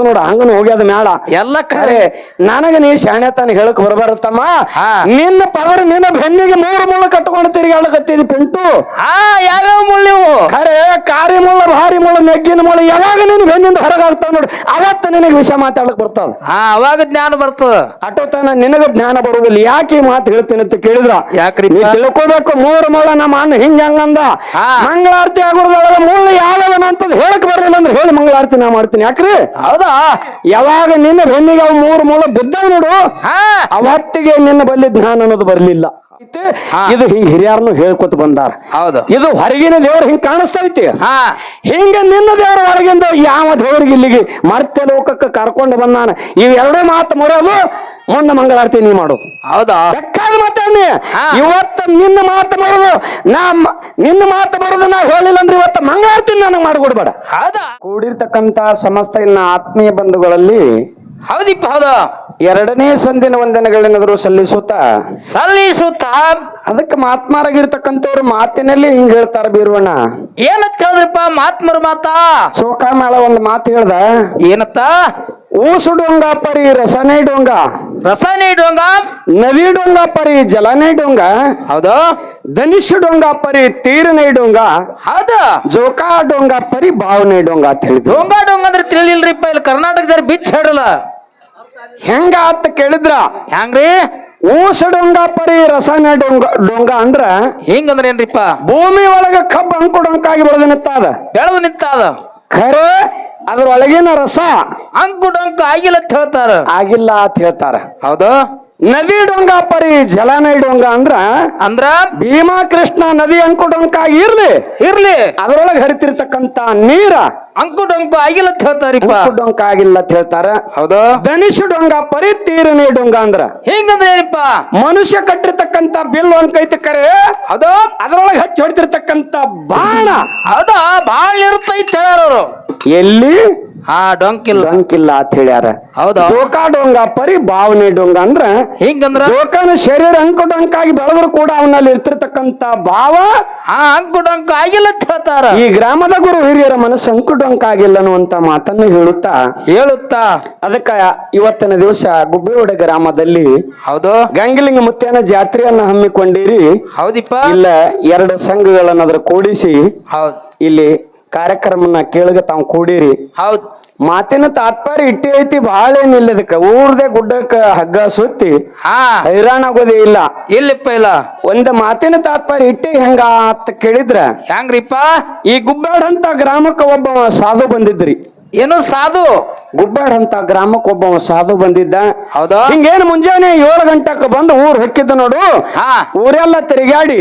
ನೋಡ್ ನೋಡ ಹಂಗನು ಹೋಗ್ಯದ ಮೇಳ ಎಲ್ಲ ಖರೆ ನನಗ ನೀ ಶಾಣೆತನ ಹೇಳಕ್ ಬರಬರುತ್ತಮ್ಮ ನಿನ್ನ ಪವರ್ ನಿನ್ನ ಬೆನ್ನಿಗೆ 3 ಮುಳ್ಳು ಕಟ್ಕೊಂಡು ತಿರುಗಾಡಕತ್ತಿದ್ ಪಿಂಟು ಯಾವ್ಯಾವ ಮುಳ್ಳಿವು ಖರೆ ಕಾರಿ ಮುಳ್ಳು ಭಾರಿ ಮುಳ್ಳು ನೆಗ್ಗಿನ ಮುಳ್ಳು ಯಾವಾಗ ನೀನು ಬೆನ್ನಿಂದ ಹೊರಗಾಗ್ತಾವ ನೋಡಿ ಅವತ್ತ ನಿನಗೆ ವಿಷಯ ಮಾತಾಡಕ್ ಬರ್ತಾವ ಅವಾಗ ಜ್ಞಾನ ಬರ್ತದ ಅಟೋತನ ನಿನಗ ಜ್ಞಾನ ಬರುದಿಲ್ಲ ಯಾಕೆ ಈ ಮಾತು ಹೇಳ್ತೀನಿ ಅಂತ ಕೇಳಿದ್ರ ಯಾಕ್ರಿ ನೀ ತಿಳ್ಕೊಬೇಕು 3 ಮುಳ್ಳ ನಮ್ಮ ಅಣ್ಣ ಹಿಂಗಂದ ಮಂಗಳಾರತಿ ಆಗೋದ್ರೊಳಗ ಮುಳ್ಳು ಯಾವ್ದನ ಅಂತ ಹೇಳಕ್ ಬರಲಿಲ್ಲ ಅಂದ್ರೆ ಹೇಳಿ ಮಂಗಳಾರತಿ ನಾ ಮಾಡ್ತೀನಿ ಯಾಕ್ರಿ ಹೌದಾ ಯಾವಾಗ ನಿನ್ನ ಬೆನ್ನಿಗೆ ಅವ್ 3 ಮುಳ್ಳು ಬಿದ್ದಾವ ನೋಡು ಅವತ್ತಿಗೆ ನಿನ್ನ ಬಲ್ಲಿ ಜ್ಞಾನ ಅನ್ನೋದು ಬರ್ಲಿಲ್ಲ ಇದು ಹಿಂಗ ಹಿರಿಯಾರನು ಹೇಳ್ಕೊತ ಬಂದಾರ ಹೌದು ಇದು ಹೊರಗಿನ ದೇವ್ರ ಹಿಂಗ್ ಕಾಣಿಸ್ತಾ ಐತಿ ಹಿಂಗ ನಿನ್ನ ದೇವ್ರ ಹೊರಗಿಂದ ಯಾವ ದೇವ್ರಿಗೆ ಇಲ್ಲಿಗೆ ಮರ್ತ್ಯ ಲೋಕಕ್ಕೆ ಕರ್ಕೊಂಡು ಬಂದಾನ ಇವೆರಡೂ ಮಾತು ಮುರಿಯೋದು ಮುಂದೆ ಮಂಗಳಾರತಿ ನೀ ಮಾಡು ಹೌದಾ ಬೇಕಾದ ಮಾತಾಡ್ನಿ ಇವತ್ತು ನಿನ್ನ ಮಾತು ಬರೋದು ನಿನ್ನ ಮಾತು ಬರೋದು ನಾ ಹೇಳಿಲ್ಲ ಅಂದ್ರೆ ಇವತ್ತು ಮಂಗಳಾರತಿ ನನಗೆ ಮಾಡಿಕೊಡ್ಬೇಡ ಹೌದಾ ಕೂಡಿರ್ತಕ್ಕಂತ ಸಮಸ್ತ ಇನ್ನ ಆತ್ಮೀಯ ಬಂಧುಗಳಲ್ಲಿ ಹೌದಿಪ್ಪ ಹೌದು 2ನೇ ಸಂದಿನ ವಂದನೆಗಳೇನಾದ್ರು ಸಲ್ಲಿಸುತ್ತ ಅದಕ್ಕೆ ಮಾತ್ಮಾರಾಗಿರ್ತಕ್ಕಂಥವ್ರು ಮಾತಿನಲ್ಲಿ ಹಿಂಗ್ ಹೇಳ್ತಾರ ಬೀರವಣ್ಣ ಏನಂತ ಹೇಳಿದ್ರಪ್ಪ ಮಾತ್ಮರ ಮಾತಾ ಸೋಕಾಮೇಳ ಒಂದು ಮಾತು ಹೇಳ್ದ ಏನತ್ತ ಊಸು ಡೊಂಗ ಪರಿ ರಸನೇ ಡೊಂಗ ನದಿ ಡೊಂಗ ಪರಿ ಜಲನೇ ಡೊಂಗ ಹೌದು ಧನಿಷ್ ಡೊಂಗ ಪರಿ ತೀರನೇ ಡೊಂಗ ಹೌದು ಜೋಕಾ ಡೊಂಗ ಪರಿ ಭಾವನೆ ಡೊಂಗ ಅಂತ ಹೇಳಿದ್ರು ಡೊಂಗ ಅಂದ್ರೆ ತಿಳಿಲಿಲ್ರಿಪ್ಪ ಇಲ್ಲಿ ಕರ್ನಾಟಕದಲ್ಲಿ ಬಿಚ್ ಹೇಳಲ್ಲ ಹೆಂಗ ಅಂತ ಕೇಳಿದ್ರ ಹೆಂಗ್ರಿ ಊಸ ಡೊಂಗ ಪರಿ ರಸನೆ ಡೊಂಗ ಅಂದ್ರ ಹಿಂಗಂದ್ರ ಏನ್ರಿಪ್ಪ ಭೂಮಿ ಒಳಗ ಕಬ್ಬು ಅಂಕು ಡೊಂಕಾಗಿ ಬೆಳೆದು ನಿಂತಾದ ಖರೆ ಅದ್ರೊಳಗಿನ ರಸ ಅಂಕು ಡೊಂಕ ಆಗಿಲ್ಲ ಅಂತ ಹೇಳ್ತಾರ ಆಗಿಲ್ಲ ಅಂತ ಹೇಳ್ತಾರ ಹೌದು ನದಿ ಡೊಂಗ ಪರಿ ಜಲನೈ ಡೊಂಗ ಅಂದ್ರ ಭೀಮಾ ಕೃಷ್ಣ ನದಿ ಅಂಕು ಡೊಂಕಾಗಿ ಇರ್ಲಿ ಅದ್ರೊಳಗೆ ಹರಿತಿರ್ತಕ್ಕಂತ ನೀರ ಅಂಕು ಡೊಂಕ ಆಗಿಲ್ಲ ಅಂತ ಹೇಳ್ತಾರಿಪ್ಪ ಡೊಂಕ ಆಗಿಲ್ಲ ಅಂತ ಹೇಳ್ತಾರ ಹೌದು ಧನಿಷ್ ಡೊಂಗ ಪರಿ ತೀರನೇ ಡೊಂಗ ಅಂದ್ರ ಹಿಂಗಂದ್ರ ಏನಪ್ಪ ಮನುಷ್ಯ ಕಟ್ಟಿರ್ತಕ್ಕಂತ ಬಿಲ್ ಒಂದ್ ಕೈತಿ ಕರೆ ಅದು ಅದ್ರೊಳಗೆ ಹಚ್ಚಿ ಹೊಡಿತಿರ್ತಕ್ಕಂತ ಬಾಣ ಹೌದಾ ಬಾಳ ಇರುತ್ತೈತೆ ಹೇಳೋರು ಎಲ್ಲಿ ಡೊಂಕಿಲ್ಲ ಅಂತ ಹೇಳ್ಯಾರ ಹೌದಾ ಜೋಕಾ ಡೊಂಗ ಪರಿ ಭಾವನೆ ಡೊಂಗ ಅಂದ್ರ ಹಿಂಗಂದ್ರ ಜೋಕನ ಶರೀರ ಅಂಕು ಡೊಂಕಾಗಿ ಬೆಳೆದ್ರು ಕೂಡ ಅವನಲ್ಲಿ ಇರ್ತಿರ್ತಕ್ಕಂತ ಭಾವ ಅಂಕು ಡೊಂಕ ಆಗಿಲ್ಲ ಅಂತ ಹೇಳ್ತಾರ ಈ ಗ್ರಾಮದ ಗುರು ಹಿರಿಯರ ಮನಸ್ಸು ಅಂಕು ಡೊಂಕ ಆಗಿಲ್ಲ ಅನ್ನುವಂತ ಮಾತನ್ನು ಹೇಳುತ್ತಾ ಅದಕ್ಕ ಇವತ್ತಿನ ದಿವಸ ಗುಬ್ಬಿಯೋಡ ಗ್ರಾಮದಲ್ಲಿ ಹೌದು ಗಂಗಲಿಂಗ ಮುತ್ತೇನ ಜಾತ್ರೆಯನ್ನ ಹಮ್ಮಿಕೊಂಡಿರಿ ಹೌದಿಪ್ಪ ಇಲ್ಲ 2 ಸಂಘಗಳನ್ನ ಅದ್ರ ಕೂಡಿಸಿ ಹೌದು ಇಲ್ಲಿ ಕಾರ್ಯಕ್ರಮನ ಕೇಳಗ ತಾವು ಕೂಡಿರಿ ಹೌದು ಮಾತಿನ ತಾತ್ಪರ್ಯ ಇಟ್ಟಿ ಐತಿ ಬಹಳ ಏನಿಲ್ಲ ಇದಕ್ಕ ಊರ್ದೆ ಗುಡ್ಡಕ್ಕ ಹಗ್ಗ ಸುತ್ತಿ ಹೈರಾಣ ಆಗೋದೇ ಇಲ್ಲಪ್ಪ ಇಲ್ಲ ಒಂದ್ ಮಾತಿನ ತಾತ್ಪರ್ಯ ಇಟ್ಟಿ ಹೆಂಗ ಅಂತ ಕೇಳಿದ್ರ ಹೆಂಗ್ರಿಪ್ಪ ಈ ಗುಬ್ಬಾಡ್ ಅಂತ ಗ್ರಾಮಕ್ಕ ಒಬ್ಬ ಸಾಧು ಬಂದಿದ್ರಿ ಏನು ಸಾಧು ಗುಬ್ಬಾಡ್ ಅಂತ ಗ್ರಾಮಕ್ಕೆ ಒಬ್ಬ ಸಾಧು ಬಂದಿದ್ದ ಹೌದಾ ಹಿಂಗೇನು ಮುಂಜಾನೆ 7 ಗಂಟೆಗೆ ಬಂದು ಊರ್ ಹೊಕ್ಕಿದ್ದ ನೋಡು ಊರೆಲ್ಲ ತಿರುಗಾಡಿ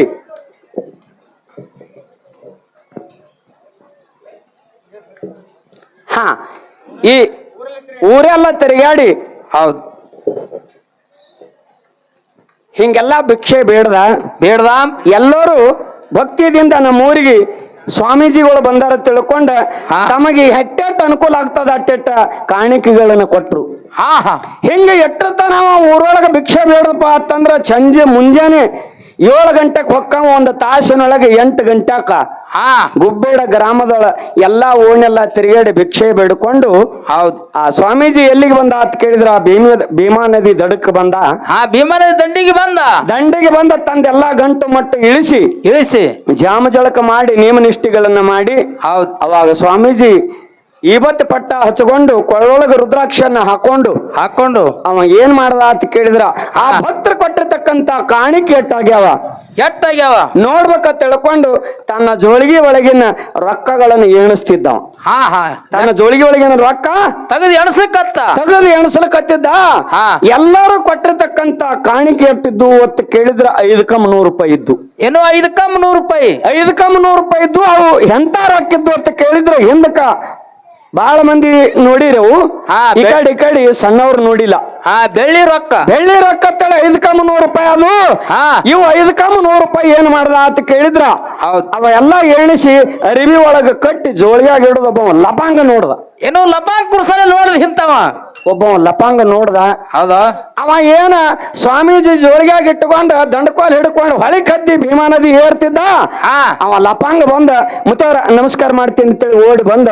ಈ ಊರೆಲ್ಲ ತಿರುಗಾಡಿ ಹೌದು ಹಿಂಗೆಲ್ಲ ಭಿಕ್ಷೆ ಬೇಡ್ದ ಎಲ್ಲರೂ ಭಕ್ತಿಯಿಂದ ನಮ್ಮ ಊರಿಗೆ ಸ್ವಾಮೀಜಿಗಳು ಬಂದಾರ ತಿಳ್ಕೊಂಡ ತಮಗೆ ಎಟ್ಟೆಟ್ಟು ಅನುಕೂಲ ಆಗ್ತದ ಅಟ್ಟೆಟ್ಟ ಕಾಣಿಕೆಗಳನ್ನ ಕೊಟ್ರು ಹಿಂಗ ಎಟ್ಟತ್ತ ನಾವು ಊರೊಳಗ ಭಿಕ್ಷೆ ಬೇಡಪ್ಪ ಅಂತಂದ್ರ ಮುಂಜಾನೆ 7 ಗಂಟೆಗೆ ಹೊಕ್ಕವ ಒಂದು ತಾಸಿನೊಳಗೆ 8 ಗಂಟೆಕ ಗುಬ್ಬೇಡ ಗ್ರಾಮದೊಳ ಎಲ್ಲಾ ಓಣೆಲ್ಲ ತಿರುಗಾಡಿ ಭಿಕ್ಷೆ ಬೇಡ್ಕೊಂಡು ಹೌದು ಆ ಸ್ವಾಮೀಜಿ ಎಲ್ಲಿಗೆ ಬಂದ ಅಂತ ಕೇಳಿದ್ರ ಭೀಮಾ ನದಿ ದಡಕ್ಕೆ ಬಂದ ಭೀಮಾ ನದಿ ದಂಡಿಗೆ ಬಂದ ತಂದೆಲ್ಲಾ ಗಂಟು ಮಟ್ಟ ಇಳಿಸಿ ಜಾಮ ಜಳಕ ಮಾಡಿ ನೇಮ ನಿಷ್ಠೆಗಳನ್ನ ಮಾಡಿ ಹೌದು ಅವಾಗ ಸ್ವಾಮೀಜಿ ಇವತ್ತು ಪಟ್ಟ ಹಚ್ಕೊಂಡು ಕೊಳ್ಳೊಳಗ ರುದ್ರಾಕ್ಷನ್ನ ಹಾಕೊಂಡು ಅವ ಏನ್ ಮಾಡ್ದ ಅಂತ ಕೇಳಿದ್ರ ಆ ಭಕ್ತರು ಕೊಟ್ಟಿರ್ತಕ್ಕಂತ ಕಾಣಿಕೆ ಎಟ್ಟಾಗ್ಯಾವ ನೋಡ್ಬೇಕ ತಿಳ್ಕೊಂಡು ತನ್ನ ಜೋಳಿಗೆ ಒಳಗಿನ ರೊಕ್ಕಗಳನ್ನು ಎಣಿಸ್ತಿದ್ದ ತನ್ನ ಜೋಳಿಗೆ ಒಳಗಿನ ರೊಕ್ಕ ತೆಗೆದು ಎಣಸಲಕತ್ತಿದ್ದ ಎಲ್ಲರೂ ಕೊಟ್ಟಿರ್ತಕ್ಕಂತ ಕಾಣಿಕೆ ಎಟ್ಟಿದ್ದು ಅಂತ ಕೇಳಿದ್ರ 5 ಕಮ್ 100 ರೂಪಾಯಿ ಇದ್ದು ಏನು 5 ಕಮ್ 100 ರೂಪಾಯಿ 5 ಕಮ್ 100 ರೂಪಾಯಿ ಇದ್ದು ಅವು ಎಂತ ರೊಕ್ಕಿದ್ದು ಅಂತ ಕೇಳಿದ್ರ ಹಿಂದಕ್ಕ ಬಹಳ ಮಂದಿ ನೋಡಿರವು ಈ ಕಡೆ ಸಣ್ಣವ್ರು ನೋಡಿಲ್ಲ ಬೆಳ್ಳಿ ರೊಕ್ಕ 5 ಕಮ್ 100 ರೂಪಾಯಿ ಅದು ಇವು 5 ಕಮ್ 100 ರೂಪಾಯಿ ಏನ್ ಮಾಡ್ದ ಅಂತ ಕೇಳಿದ್ರ ಅವ ಎಲ್ಲಾ ಎಣಿಸಿ ಅರಿವಿ ಒಳಗ ಕಟ್ಟಿ ಜೋಳಿಯಾಗಿ ಇಡೋದೊಬ್ಬ ಲಪಾಂಗ ನೋಡ್ದ ಏನೋ ಲಪಾಂಗ್ ಕುರ್ಸಲ್ಲ ನೋಡ್ರಿ ಇಂತವ ಒಬ್ಬ ಲಪಾಂಗ ನೋಡ್ದ. ಹೌದಾ ಅವ ಏನ ಸ್ವಾಮೀಜಿ ಜೋಳಿಗ್ಯಾಗ ಇಟ್ಕೊಂಡ ದಂಡಕೋಲ್ ಹಿಡ್ಕೊಂಡು ಹೊಳಿ ಕದ್ದಿ ಭೀಮಾ ನದಿ ಏರ್ತಿದ್ದ. ಅವ ಲಪಾಂಗ ಬಂದ ಮುತ್ತವ್ರ ನಮಸ್ಕಾರ ಮಾಡ್ತೀನಿ ಅಂತೇಳಿ ಓಡಿ ಬಂದ.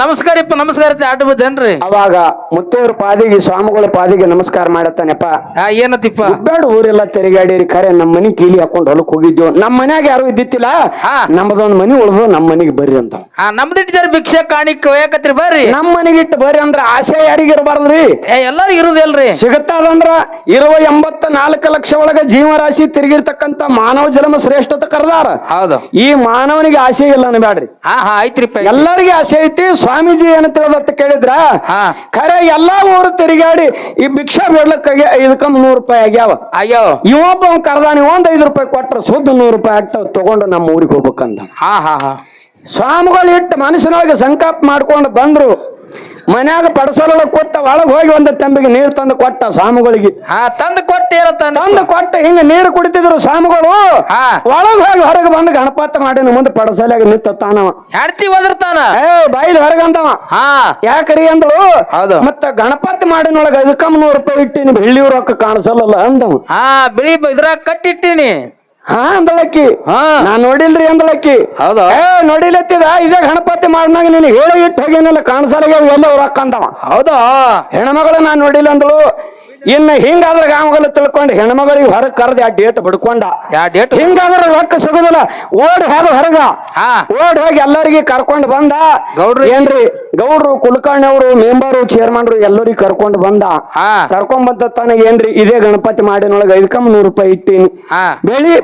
ನಮಸ್ಕಾರಪ್ಪ ನಮಸ್ಕಾರ ಅಡ್ಡ ಬದ್ದೇನ್ರಿ. ಅವಾಗ ಮುತ್ತವ್ರ ಪಾದಿಗೆ ಸ್ವಾಮಿಗಳ ಪಾದಿಗೆ ನಮಸ್ಕಾರ ಮಾಡತ್ತಾನೆಪ್ಪ. ಏನತ್ತಿಪ್ಪ ಬೇಡ ಊರೆಲ್ಲ ತಿರುಗಾಡಿರಿ ಖರೆ ನಮ್ಮ ಮನಿ ಕೀಲಿ ಹಾಕೊಂಡು ಹೊಲಕ್ ಹೋಗಿದ್ವು. ನಮ್ಮ ಮನ್ಯಾಗ ಯಾರು ಇದ್ದಿತ್ತಿಲ್ಲ, ನಮ್ಮದೊಂದ್ ಮನಿ ಉಳ್ದು ನಮ್ಮ ಮನಿಗೆ ಬರ್ರಿ ಅಂತ. ನಮ್ದಿಟ್ಟು ಜರ ಭಿಕ್ಷೆ ಕಾಣಿಕ್ ಒಯ್ಯಾಕತ್ರಿ ಬರ್ರಿ ನಮ್ಮ ಮನಿಗೆ ಇಟ್ಟು ಬರ್ರಿ ಅಂದ್ರ ಆಸೆ ಯಾರಿಗ ಇರಬಾರ್ದ್ರಿ. ಎಲ್ಲಾರು ಇರುದಿಲ್ರಿ. ಸಿಗತ್ತದಂದ್ರ 84 ಲಕ್ಷ ಒಳಗ ಜೀವರಾಶಿ ತಿರುಗಿರ್ತಕ್ಕಂತ ಮಾನವ ಜನ್ಮ ಶ್ರೇಷ್ಠತೆ ಕರೆದಾರ. ಹೌದು. ಈ ಮಾನವನಿಗೆ ಆಸೆ ಇಲ್ಲ ಅನ್ಬ್ಯಾಡ್ರಿ. ಆಯ್ತ್ರಿಪ್ಪ. ಎಲ್ಲರಿಗೆ ಆಸೆ ಐತಿ. ಸ್ವಾಮೀಜಿ ಏನ ತಿಳಿದತ್ತ ಕೇಳಿದ್ರ ಖರೆ ಎಲ್ಲಾ ಊರು ತಿರುಗಾಡಿ ಈ ಭಿಕ್ಷಾ ಬೇಡ್ಲಕ್ಕಾಗಿ 5 ರೂಪಾಯಿ ಆಗ್ಯಾವ. ಇವೊಬ್ಬ ಕರ್ದಾನಿ ಒಂದ್ 5 ರೂಪಾಯಿ ಕೊಟ್ರ ಸುದ್ದ 100 ರೂಪಾಯಿ ಆಗ್ತಾವ ತಗೊಂಡು ನಮ್ಮ ಊರಿಗೆ ಹೋಗ್ಬೇಕಂತ. ಸ್ವಾಮಿಗಳು ಇಟ್ಟು ಮನಸ್ಸಿನೊಳಗೆ ಸಂಕಲ್ಪ ಮಾಡ್ಕೊಂಡು ಬಂದ್ರು. ಮನ್ಯಾಗ ಪಡಸಲೊಳಗ ಕೂತ ಒಳಗ್ ಹೋಗಿ ಒಂದು ತಂಬಿಗೆ ನೀರು ತಂದು ಕೊಟ್ಟ ಸ್ವಾಮಿಗಳಿಗೆ. ತಂದು ಕೊಟ್ಟ ಹಿಂಗ ನೀರು ಕುಡಿತಿದ್ರು ಸ್ವಾಮಿಗಳು. ಒಳಗ್ ಹೋಗಿ ಹೊರಗೆ ಬಂದು ಗಣಪತಿ ಮಾಡಿ ಮುಂದೆ ಪಡಸಲಾಗ ನಿಂತ ತಾನವ ಹೆಡ್ತಿ ಒದರ್ತಾನ. ಬಾಯಿಲ್ ಹೊರಗಂದವ. ಯಾಕರಿ ಅಂದಳು. ಮತ್ತ ಗಣಪತಿ ಮಾಡಿನೊಳಗ 5 ರೂಪಾಯಿ ಇಟ್ಟಿನಿ ಬೆಳ್ಳಿ ರೊಕ್ಕ ಕಾಣಿಸಲ್ಲ ಅಂದವ. ಬಿಳಿ ಇದ್ರಾಗ ಕಟ್ಟಿಟ್ಟಿನಿ ಅಂದಳಕ್ಕಿ. ನಾನ್ ನೋಡಿಲ್ರಿ ಅಂದಳಕ್ಕಿ. ಹೌದಾ ನೋಡಿಲತ್ತಿದ ಇದೇ ಗಣಪತಿ ಮಾಡ್ನಾಗ ನೀನು ಹೇಳಿ ಇಟ್ಟು ಹೋಗೇನಲ್ಲ ಕಾಣಿಸಲ್ಲ ಎಲ್ಲ ರೊಕ್ಕ ಅಂದವ. ಹೌದಾ ಹೆಣ್ಮಗಳು ನಾನ್ ನೋಡಿಲ್ಲ ಅಂದಳು. ಇನ್ನ ಹಿಂಗಾದ್ರ ಗಾಮಗಲ್ಲ ತಿಳ್ಕೊಂಡು ಹೆಣ್ಮಗಳಿಗೆ ಹೊರಗ್ ಕರೆದ ಆ ಡೇಟ್ ಬಿಡ್ಕೊಂಡ. ಹಿಂಗಾದ್ರ ರೊಕ್ಕ ಸಿಗುದಿಲ್ಲ. ಓಡಿ ಹೊರಗ ಓಡಿ ಹೋಗಿ ಎಲ್ಲರಿಗೆ ಕರ್ಕೊಂಡು ಬಂದ. ಏನ್ರಿ ಗೌಡ್ರು ಕುಲಕರ್ಣಿ ಅವರು ಮೆಂಬರು ಚೇರ್ಮನ್ರು ಎಲ್ಲರಿಗೆ ಕರ್ಕೊಂಡು ಬಂದ. ಕರ್ಕೊಂಡ್ ಬಂದ ತಾನ ಏನ್ರಿ ಇದೇ ಗಣಪತಿ ಮಾಡಿನೊಳಗ 5 ರೂಪಾಯಿ ಇಟ್ಟೀನಿ.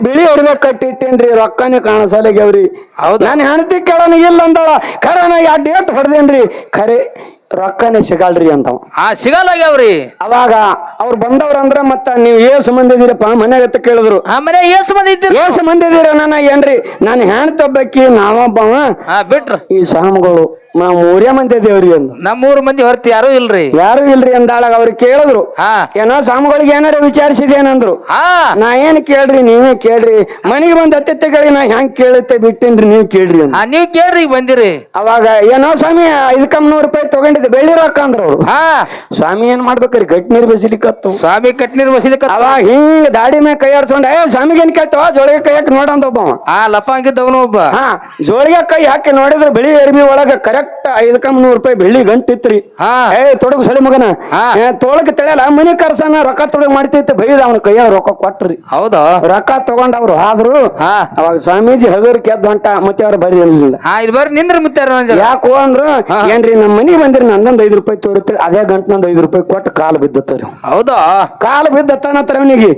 ಬಿಳಿ ಹೊರಬೇಕು ಕಟ್ಟಿಟ್ಟೇನ್ರಿ ರೊಕ್ಕನೇ ಕಾಣಿಸಲ್ಲಾಗ್ಯಾವ್ರಿ. ನಾನು ಹೆಣ್ತಿ ಕೇಳೋಣ ಇಲ್ಲ ಅಂದಳ. ಖರೆ ನಾ ಆ ಡೇಟ್ ಹೊಡೆದೇನ್ರಿ ಖರೆ ರೊಕ್ಕನೇ ಸಿಗಲ್ರಿ ಅಂತವ. ಸಿಗಲ್ಲಾಗ್ಯಾವ್ರಿ. ಅವಾಗ ಅವ್ರು ಬಂದವ್ರಂದ್ರ ಮತ್ತ ನೀವು ಏಸು ಮಂದಿ ಇದೀರಪ್ಪ ಮನ್ಯಾಗತ್ತ ಕೇಳಿದ್ರು. ಏಸು ಮಂದಿ ಇದೀರ ನನ್ನ ಏನ್ರಿ ನಾನು ಹೆಣ್ತೊಬ್ಬಕ್ಕಿ ನಾವೊಬ್ಬವ ಬಿಟ್ರ ಈ ಸ್ವಾಮಿಗಳು ನಾವು 3 ಮಂದಿ ದೇವ್ರಿ ಅಂದ. ನಮ್ಮ 3 ಮಂದಿ ಹೊರತು ಯಾರು ಇಲ್ರಿ ಅಂದಾಳಾಗ ಅವ್ರು ಕೇಳಿದ್ರು. ಏನೋ ಸ್ವಾಮಿಗಳಿಗೆ ಏನಾರ ವಿಚಾರಿಸಿದೇನಂದ್ರು. ನಾ ಏನ್ ಕೇಳ್ರಿ ನೀವೇ ಕೇಳ್ರಿ ಮನಿಗೆ ಬಂದ್ ಅತ್ತೆತ್ತೇಳಿ ನಾ ಹೆಂಗ್ ಕೇಳುತ್ತೆ ಬಿಟ್ಟೇನ್ರಿ ನೀವ್ ಕೇಳ್ರಿ ಅಂತ. ನೀವ್ ಕೇಳ್ರಿ ಬಂದಿರಿ. ಅವಾಗ ಏನೋ ಸ್ವಾಮಿ 5 ರೂಪಾಯಿ ತಗೊಂಡಿದ್ದೆ ಬೆಳ್ಳಿ ರೊಕ್ಕ ಅಂದ್ರ ಅವ್ರು. ಸ್ವಾಮಿ ಏನ್ ಮಾಡ್ಬೇಕ್ರಿ ಗಟ್ಟಿ ನೀರ್ ಬಸಿಲಿಕತ್ತು. ಸ್ವಾಮಿ ಗಟ್ಟಿ ನೀರ್ ಬಸಿಲಿಕ್ಕ ಅವಾಗ ಹಿಂಗ್ ದಾಡಿ ಮ್ಯಾಗ ಕೈ ಆಡ್ಸ್ಕೊಂಡ ಸ್ವಾಮಿಗೆ ಏನ್ ಕೇಳ್ತಾವ ಜೋಳಿಗೆ ಕೈ ಹಾಕಿ ನೋಡಂತ ಒಬ್ಬವ. ಲಪ್ಪಾಂಗಿದ್ದವನು ಒಬ್ಬ. ಜೋಳಿಗೆ ಕೈ ಹಾಕಿ ನೋಡಿದ್ರು ಬಿಳಿ ಅರ್ಬಿ ಒಳಗ ಕರೆಕ್ಟ್ 5 ರೂಪಾಯಿ ಬೆಳ್ಳಿ ಗಂಟಿತ್ರಿ. ತೊಡಗು ಸಳಿ ಮಗನ ತೋಳಕ್ ತಿಳಿಯಲ್ಲ ಮನಿ ಕರ್ಸನ ರೊಕ್ಕ ತೊಡಗ್ ಮಾಡ್ತೈತಿ ಬೈದ ಅವನ ಕೈಯಾಗ ರೊಕ್ಕ ಕೊಟ್ರಿ. ಹೌದಾ ರೊಕ್ಕ ತಗೊಂಡವ್ರು ಆದ್ರು. ಅವಾಗ ಸ್ವಾಮೀಜಿ ಹಗರ್ ಕೆದ್ದ ಹೊಂಟ ಮತ್ತೆ ಅವ್ರು ಬರೀ ಅನ್ಲಿಲ್ಲ. ಬರ್ರಿ ನಿಂದ್ರ ಮುತ್ತಾರ ಯಾಕೋ ಅಂದ್ರು ಏನ್ರಿ ನಮ್ಮ ಮನಿ ಬಂದ್ರಿ ನಂದೊಂದ್ 5 ರೂಪಾಯಿ ತೋರುತ್ತೀರಿ ಅದೇ ಗಂಟ್ ನಂದ್ 5 ರೂಪಾಯಿ ಕೊಟ್ಟು ಕಾಲು ಬಿದ್ದತ್ತರಿ. ಹೌದಾ ಕಾಲು ಬಿದ್ದತ್ತನತ್ರ ಅವನಿಗೆ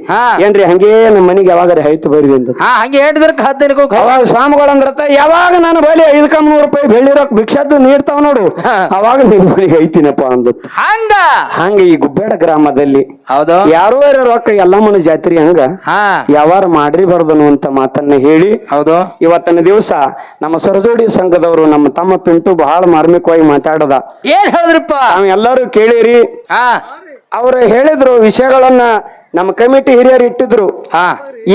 ಏನ್ರಿ ಹಂಗೇ ನಮ್ಮ ಮನಿಗೆ ಯಾವಾಗಾರ ಹೈತು ಬರ್ರಿ ಅಂತ ಹಂಗೆ ಹೇಳಿದ್ರ ಅವಾಗ ಸ್ವಾಮಿಗಳು ಅಂದ್ರತ ಯಾವಾಗ ನಾನು ಬಲಿ 5 ರೂಪಾಯಿ ಬೆಳ್ಳಿ ರೊಕ್ಕ ಭಿಕ್ಷದ್ದು ನೀಡ್ತಾವ ನೋಡು ಅವಾಗ ನಿಮ್ ಮನಿಗೆ ಐತಿನಪ್ಪ ಅಂದ. ಹಂಗ ಈ ಗುಬ್ಬೇಡ ಗ್ರಾಮದಲ್ಲಿ ಹೌದು ಯಾರೋ ರೊಕ್ಕ ಎಲ್ಲಮ್ಮನ ಜಾತ್ರೆ ಹಂಗ ಯಾವಾರ ಮಾಡ್ರಿ ಬರ್ದನು ಅಂತ ಮಾತನ್ನ ಹೇಳಿ. ಹೌದು ಇವತ್ತಿನ ದಿವಸ ನಮ್ಮ ಸರಜೋಡಿ ಸಂಘದವರು ನಮ್ಮ ತಮ್ಮ ಪಿಂಟು ಬಹಳ ಮಾರ್ಮಿಕವಾಗಿ ಮಾತಾಡದ. ಏನ್ ಹೇಳಿದ್ರಪ್ಪ ನಾವ್ ಎಲ್ಲರೂ ಕೇಳಿರಿ. ಅವ್ರು ಹೇಳಿದ್ರು ವಿಷಯಗಳನ್ನ ನಮ್ಮ ಕಮಿಟಿ ಹಿರಿಯರು ಇಟ್ಟಿದ್ರು.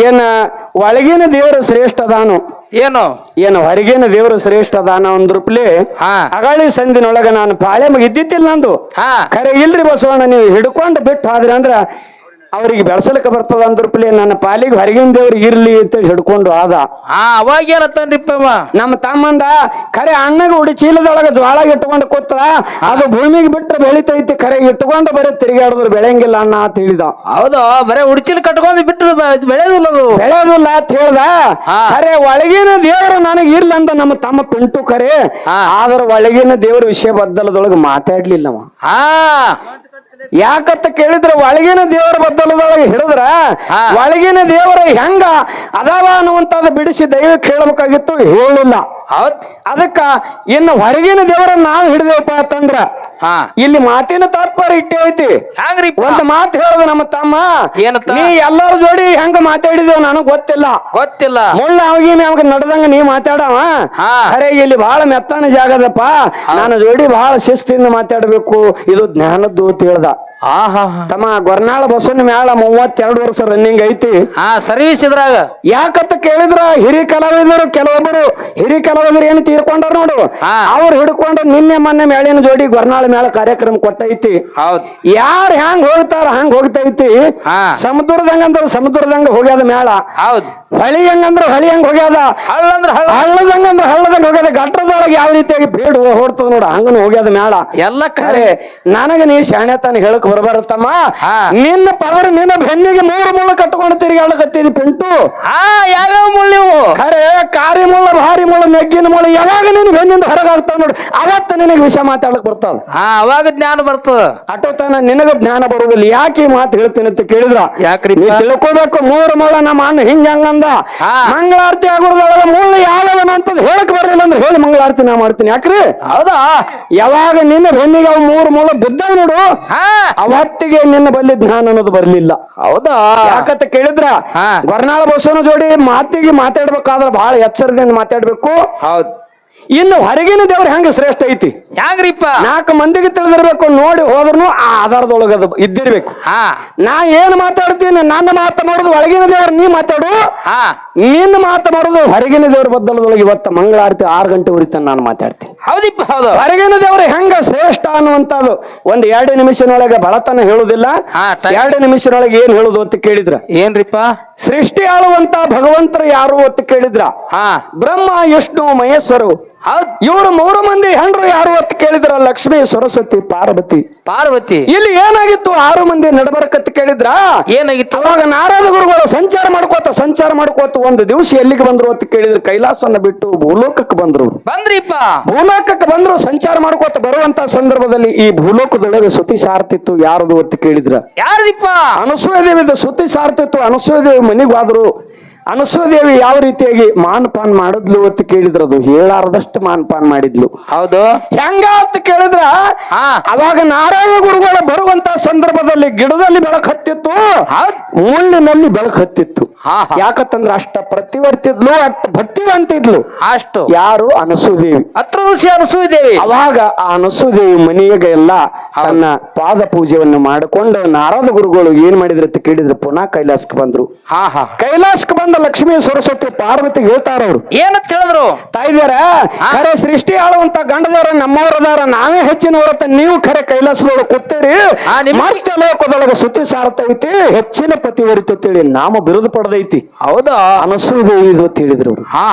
ಏನ ಒಳಗಿನ ದೇವರು ಶ್ರೇಷ್ಠ ಅದಾನು ಏನು ಹೊರಗಿನ ದೇವರು ಶ್ರೇಷ್ಠ ಅದಾನ ಅಂದ್ರಪ್ಲೆ ಅಗಾಳಿ ಸಂದಿನೊಳಗ ನಾನು ಪಾಳೆ ಇದ್ದಿತ್ತಿಲ್ಲ ನಂದು. ಖರೆ ಇಲ್ರಿ ಬಸವಣ್ಣ ನೀವು ಹಿಡ್ಕೊಂಡು ಬಿಟ್ಟು ಆದ್ರಿ ಅಂದ್ರ ಅವ್ರಿಗೆ ಬೆಳಸಲಿಕ್ಕೆ ಬರ್ತದ ಅಂದ್ರಪ್ಲೆ ನನ್ನ ಪಾಲಿಗೆ ಹೊರಗಿನ ದೇವ್ರು ಇರ್ಲಿ ಅಂತ ಹಿಡ್ಕೊಂಡು ಆದ. ಅವಾಗ ಏನತ್ತನ್ರಿಪ್ಪ ನಮ್ಮ ತಮ್ಮಂದ ಖರೆ ಅಣ್ಣಗ ಉಡಿ ಚೀಲದೊಳಗ ಜ್ವಾಳ ಇಟ್ಕೊಂಡು ಕೂತ ಅದು ಭೂಮಿಗೆ ಬಿಟ್ರೆ ಬೆಳಿತೈತಿ ಖರೆ ಇಟ್ಕೊಂಡು ಬರೀ ತಿರುಗಾಡಿದ್ರು ಬೆಳೆಯಂಗಿಲ್ಲ ಅಣ್ಣ ಅಂತ ಹೇಳಿದ. ಹೌದು ಬರೇ ಉಡಿಚೀಲ ಕಟ್ಕೊಂಡು ಬಿಟ್ಟು ಬೆಳೆಯೋದಿಲ್ಲ ಅಂತ ಹೇಳ್ದ. ಖರೆ ಒಳಗಿನ ದೇವರು ನನಗೆ ಇರ್ಲ ಅಂತ ನಮ್ಮ ತಮ್ಮ ಪಿಂಟು ಖರೆ ಆದ್ರ ಒಳಗಿನ ದೇವ್ರ ವಿಷಯ ಬದ್ದಲದೊಳಗೆ ಮಾತಾಡ್ಲಿಲ್ಲವ. ಯಾಕತ್ತ ಕೇಳಿದ್ರ ಒಳಗಿನ ದೇವರ ಬದ್ದಲದೊಳಗೆ ಹಿಡಿದ್ರ ಒಳಗಿನ ದೇವರ ಹೆಂಗ ಅದಾವ ಅನ್ನುವಂಥದ್ದು ಬಿಡಿಸಿ ದೈವಕ್ಕೆ ಹೇಳಬೇಕಾಗಿತ್ತು ಹೇಳಿಲ್ಲ. ಅದಕ್ಕ ಇನ್ನು ಹೊರಗಿನ ದೇವರ ನಾವು ಹಿಡಿದೇವಪ್ಪ ಅಂತಂದ್ರ ಹಾ ಇಲ್ಲಿ ಮಾತಿನ ತಾತ್ಪರ್ಯ ಇಟ್ಟೆ ಐತಿ. ಹ್ಯಾಂಗ್ರಿ ಒಂದ್ ಮಾತು ಹೇಳದ ನಮ್ಮ ತಮ್ಮ, ಏನತ್ತ? ನೀ ಎಲ್ಲರ ಜೋಡಿ ಹೆಂಗ ಮಾತಾಡಿದೇವ್ ನನಗ್ ಗೊತ್ತಿಲ್ಲ. ಮುಳ್ಳ ಅವಾಗಿ ನಮ್ಗ ನಡ್ದಂಗ ನೀ ಮಾತಾಡವ. ಖರೆ ಇಲ್ಲಿ ಬಹಳ ಮೆತ್ತನ ಜಾಗದಪ್ಪ, ನನ್ನ ಜೋಡಿ ಬಹಳ ಶಿಸ್ತಿಂದ ಮಾತಾಡ್ಬೇಕು, ಇದು ಜ್ಞಾನದ್ದು ಅಂತ ಹೇಳ್ದ. ತಮ್ಮ ಗೊರ್ನಾಳ ಬಸವನ ಮ್ಯಾಲ 32 ವರ್ಷ ರನ್ನಿಂಗ್ ಐತಿ. ಸರ್ವಿಸ್ ಇದ್ರಾಗ. ಯಾಕಂತ ಕೇಳಿದ್ರ ಹಿರಿ ಕಲಾವಿದರು ಕೆಲವೊಬ್ಬರು ಹಿರಿ ಕಲಾವಿದರು ಏನು ತೀರ್ಕೊಂಡಾರ ನೋಡು, ಅವ್ರು ಹಿಡ್ಕೊಂಡು ನಿನ್ನೆ ಮೊನ್ನೆ ಮೇಳಿನ ಜೋಡಿ ಗೊರ್ನಾಳ ಮೇಳ ಕಾರ್ಯಕ್ರಮ ಕೊಟ್ಟೈತಿ. ಯಾರು ಹೆಂಗ್ ಹೋಗ್ತಾರ ಹಂಗ ಹೋಗ್ತೈತಿ. ಸಮುದ್ರದಂಗಂದ್ರ ಸಮುದ್ರದಂಗ ಹೋಗ್ಯಾದ ಮೇಳ. ಹೊಳಿ ಹೆಂಗಂದ್ರ ಹೊಳಿ ಹಂಗ ಹೋಗ್ಯಾದ, ಹಳ್ಳದಂಗಂದ್ರ ಹಳ್ಳದಂಗ ಹೋಗ್ಯಾದ. ಗಟ್ಟರದೊಳಗೆ ಯಾವ ರೀತಿಯಾಗಿ ಬೇಡ ಹೊಡ್ತದ ನೋಡ ಹಂಗನು ಹೋಗ್ಯಾದ ಮೇಳ ಎಲ್ಲ. ಖರೆ ನನಗ ನೀ ಶಾಣೆತನ ಹೇಳಕ್ ಬರಬಾರತಮ್ಮ. ನಿನ್ನ ಪವರ್ ನಿನ್ನ ಬೆನ್ನಿಗೆ 3 ಮುಳ್ಳು ಕಟ್ಕೊಂಡು ತಿರುಗಾಡಕತ್ತಿದಿ ಪಿಂಟು. ಯಾವ್ಯಾವ ಮುಳ್ಳಿವು? ಖರೆ ಕಾರಿ ಮುಳ್ಳು, ಭಾರಿ ಮುಳ್ಳು, ನೆಗ್ಗಿನ ಮುಳ್ಳು ಯಾವಾಗ ನೀನು ಬೆನ್ನಿಂದ ಹೊರಗಾಗ್ತಾವ ನೋಡಿ, ಅವತ್ತ ನಿನಗೆ ವಿಷಯ ಮಾತಾಡಕ್ ಬರ್ತಾವ. ಅವಾಗ ಜ್ಞಾನ ಬರ್ತದ. ಅಟೋತನ ನಿನಗ ಜ್ಞಾನ ಬರುವುದಿಲ್ಲ. ಯಾಕೆ ಈ ಮಾತು ಹೇಳ್ತೇನೆ ಅಂತ ಕೇಳಿದ್ರ, ಯಾಕ್ರಿ ನೀ ತಿಳ್ಕೋಬೇಕು. 3 ಮುಳ್ಳ ನಮ್ಮ ಅಣ್ಣ ಹಿಂಗ ಹಂಗಂದ. ಮಂಗಳಾರತಿ ಆಗೋದ್ರೊಳಗ ಮುಳ್ಳು ಯಾವ್ದನ ಅಂತದ್ ಹೇಳಕ್ ಬರಲಿಲ್ಲ ಅಂದ್ರೆ ಹೇಳಿ ಮಂಗಳಾರತಿ ನಾ ಮಾಡ್ತೀನಿ. ಯಾಕ್ರಿ? ಹೌದಾ? ಯಾವಾಗ ನಿನ್ನ ಬೆನ್ನಿಗೆ ಅವ್ 3 ಮುಳ್ಳು ಬಿದ್ದಾವ ನೋಡು, ಅವತ್ತಿಗೆ ನಿನ್ನ ಬಲ್ಲಿ ಜ್ಞಾನ ಅನ್ನೋದು ಬರ್ಲಿಲ್ಲ. ಹೌದಾ? ಯಾಕಂತ ಕೇಳಿದ್ರ ಗೊರ್ನಾಳ ಬಸವನ ಜೋಡಿ ಮಾತಿಗೆ ಮಾತಾಡ್ಬೇಕಾದ್ರ ಬಹಳ ಎಚ್ಚರದಿಂದ ಮಾತಾಡ್ಬೇಕು. ಹೌದು. ಇನ್ನು ಹೊರಗಿನ ದೇವ್ರ ಹೆಂಗ ಶ್ರೇಷ್ಠ ಐತಿ ಹ್ಯಾಂಗ್ರಿಪ್ಪ? 4 ಮಂದಿಗೆ ತಿಳಿದಿರ್ಬೇಕು. ನೋಡಿ ಹೋದ್ರು ಆ ಆಧಾರದೊಳಗ ಅದು ಇದ್ದಿರ್ಬೇಕು. ನಾ ಏನ್ ಮಾತಾಡ್ತೀನಿ, ನನ್ನ ಮಾತು ಮಾಡೋದು ಒಳಗಿನ ದೇವ್ರ ನೀ ಮಾತಾಡು, ನಿನ್ನ ಮಾತು ಮಾಡೋದು ಹೊರಗಿನ ದೇವ್ರ ಬದ್ದಲದೊಳಗೆ. ಇವತ್ತ ಮಂಗಳಾರತಿ 6 ಗಂಟೆ ಉರಿತಾನ ನಾನು ಮಾತಾಡ್ತೀನಿ. ಹೌದಿಪ್ಪ, ಹೌದು. ಹೊರಗಿನ ದೇವ್ರ ಹೆಂಗ ಶ್ರೇಷ್ಠ ಅನ್ನುವಂಥದ್ದು ಒಂದು 2 ನಿಮಿಷನೊಳಗೆ ಬಡತನ ಹೇಳುದಿಲ್ಲ. 2 ನಿಮಿಷನೊಳಗೆ ಏನ್ ಹೇಳುದು ಅಂತ ಕೇಳಿದ್ರ, ಏನ್ರಿಪ್ಪ? ಸೃಷ್ಟಿ ಆಳುವಂತ ಭಗವಂತರು ಯಾರು ಅಂತ ಕೇಳಿದ್ರ, ಬ್ರಹ್ಮ ವಿಷ್ಣು ಮಹೇಶ್ವರು. ಇವರು 3 ಮಂದಿ ಹೆಂಡ್ರು ಯಾರು ಅಂತ ಕೇಳಿದ್ರ, ಲಕ್ಷ್ಮೀ ಸರಸ್ವತಿ ಪಾರ್ವತಿ. ಇಲ್ಲಿ ಏನಾಗಿತ್ತು? 6 ಮಂದಿ ನಡಬರ್ಕತ್ ಕೇಳಿದ್ರ ಏನಾಗಿತ್ತು? ಅವಾಗ ನಾರದ ಗುರುಗಳು ಸಂಚಾರ ಮಾಡ್ಕೋತ ಒಂದು ದಿವಸ ಎಲ್ಲಿಗೆ ಬಂದ್ರು ಅಂತ ಕೇಳಿದ್ರು, ಕೈಲಾಸನ್ನ ಬಿಟ್ಟು ಭೂಲೋಕಕ್ಕೆ ಬಂದ್ರಿಪ್ಪ. ಭೂಲೋಕಕ್ಕೆ ಬಂದ್ರು. ಸಂಚಾರ ಮಾಡ್ಕೋತ ಬರುವಂತ ಸಂದರ್ಭದಲ್ಲಿ ಈ ಭೂಲೋಕದೊಳಗೆ ಸುತಿ ಸಾರ್ತಿತ್ತು. ಯಾರದು ಅಂತ ಕೇಳಿದ್ರ, ಯಾರದಿಪ್ಪ? ಅನಸೂಯ ದೇವಿದ ಸುತಿ ಸಾರ್ತಿತ್ತು. ಅನಸೂಯ ದೇವಿ ಮನೆಗೆ ಹೋದ್ರು. ಅನಸೂಯ ದೇವಿ ಯಾವ ರೀತಿಯಾಗಿ ಮಾನ್ಪಾನ್ ಮಾಡಿದ್ಲು ಅಂತ ಕೇಳಿದ್ರು, ಅದು ಹೇಳಾರದಷ್ಟು ಮಾನ್ಪಾನ್ ಮಾಡಿದ್ಲು. ಹೌದು. ಹೆಂಗ ಅಂತ ಕೇಳಿದ್ರ, ಅವಾಗ ನಾರಾಯಣ ಗುರುಗಳು ಬರುವಂತ ಸಂದರ್ಭದಲ್ಲಿ ಗಿಡದಲ್ಲಿ ಬೆಳಕು ಹತ್ತಿತ್ತು, ಮುಳ್ಳಿನಲ್ಲಿ ಬೆಳಕು ಹತ್ತಿತ್ತು. ಯಾಕಂತಂದ್ರ ಅಷ್ಟ ಪ್ರತಿವರ್ತಿದ್ಲು, ಅಷ್ಟ ಭಕ್ತಿವಂತಿದ್ಲು. ಅಷ್ಟು ಯಾರು? ಅನಸೂಯ ದೇವಿ. ಅನಸೂಯ ದೇವಿ. ಅವಾಗ ಆ ಅನಸೂಯ ದೇವಿ ಮನೆಯಾಗ ಎಲ್ಲ ತನ್ನ ಪಾದ ಪೂಜೆಯನ್ನು ಮಾಡಿಕೊಂಡು ನಾರದ ಗುರುಗಳು ಏನ್ ಮಾಡಿದ್ರು ಅಂತ ಕೇಳಿದ್ರು, ಪುನಃ ಕೈಲಾಸಕ್ಕೆ ಬಂದ್ರು. ಕೈಲಾಸಕ್ಕೆ ಬಂದ ಲಕ್ಷ್ಮೀ ಸರಸ್ವತಿ ಪಾರ್ವತಿ ಹೇಳ್ತಾರ ಅವ್ರು ಏನಂತ ಹೇಳಿದ್ರು, ತಾಯಿದಾರ ಖರೆ ಸೃಷ್ಟಿ ಆಳುವಂತ ಗಂಡದವ್ರ ನಮ್ಮವ್ರದಾರ, ನಾವೇ ಹೆಚ್ಚಿನವ್ರತ್ತ, ನೀವು ಖರೆ ಕೈಲಾಸದೊಳಗೆ ಕೂತೀರಿ, ಮತ್ತೆ ಲೋಕದೊಳಗೆ ಸುತಿ ಸಾರ್ತೈತಿ, ಹೆಚ್ಚಿನ ಪತಿವರಿತೇಳಿ ನಾಮ ಬಿರುದು ಪಡೆದೈತಿ. ಹೌದಾ? ಅನಸೂಯ ದೇವಿ ಇದು ಅಂತ ಹೇಳಿದ್ರು.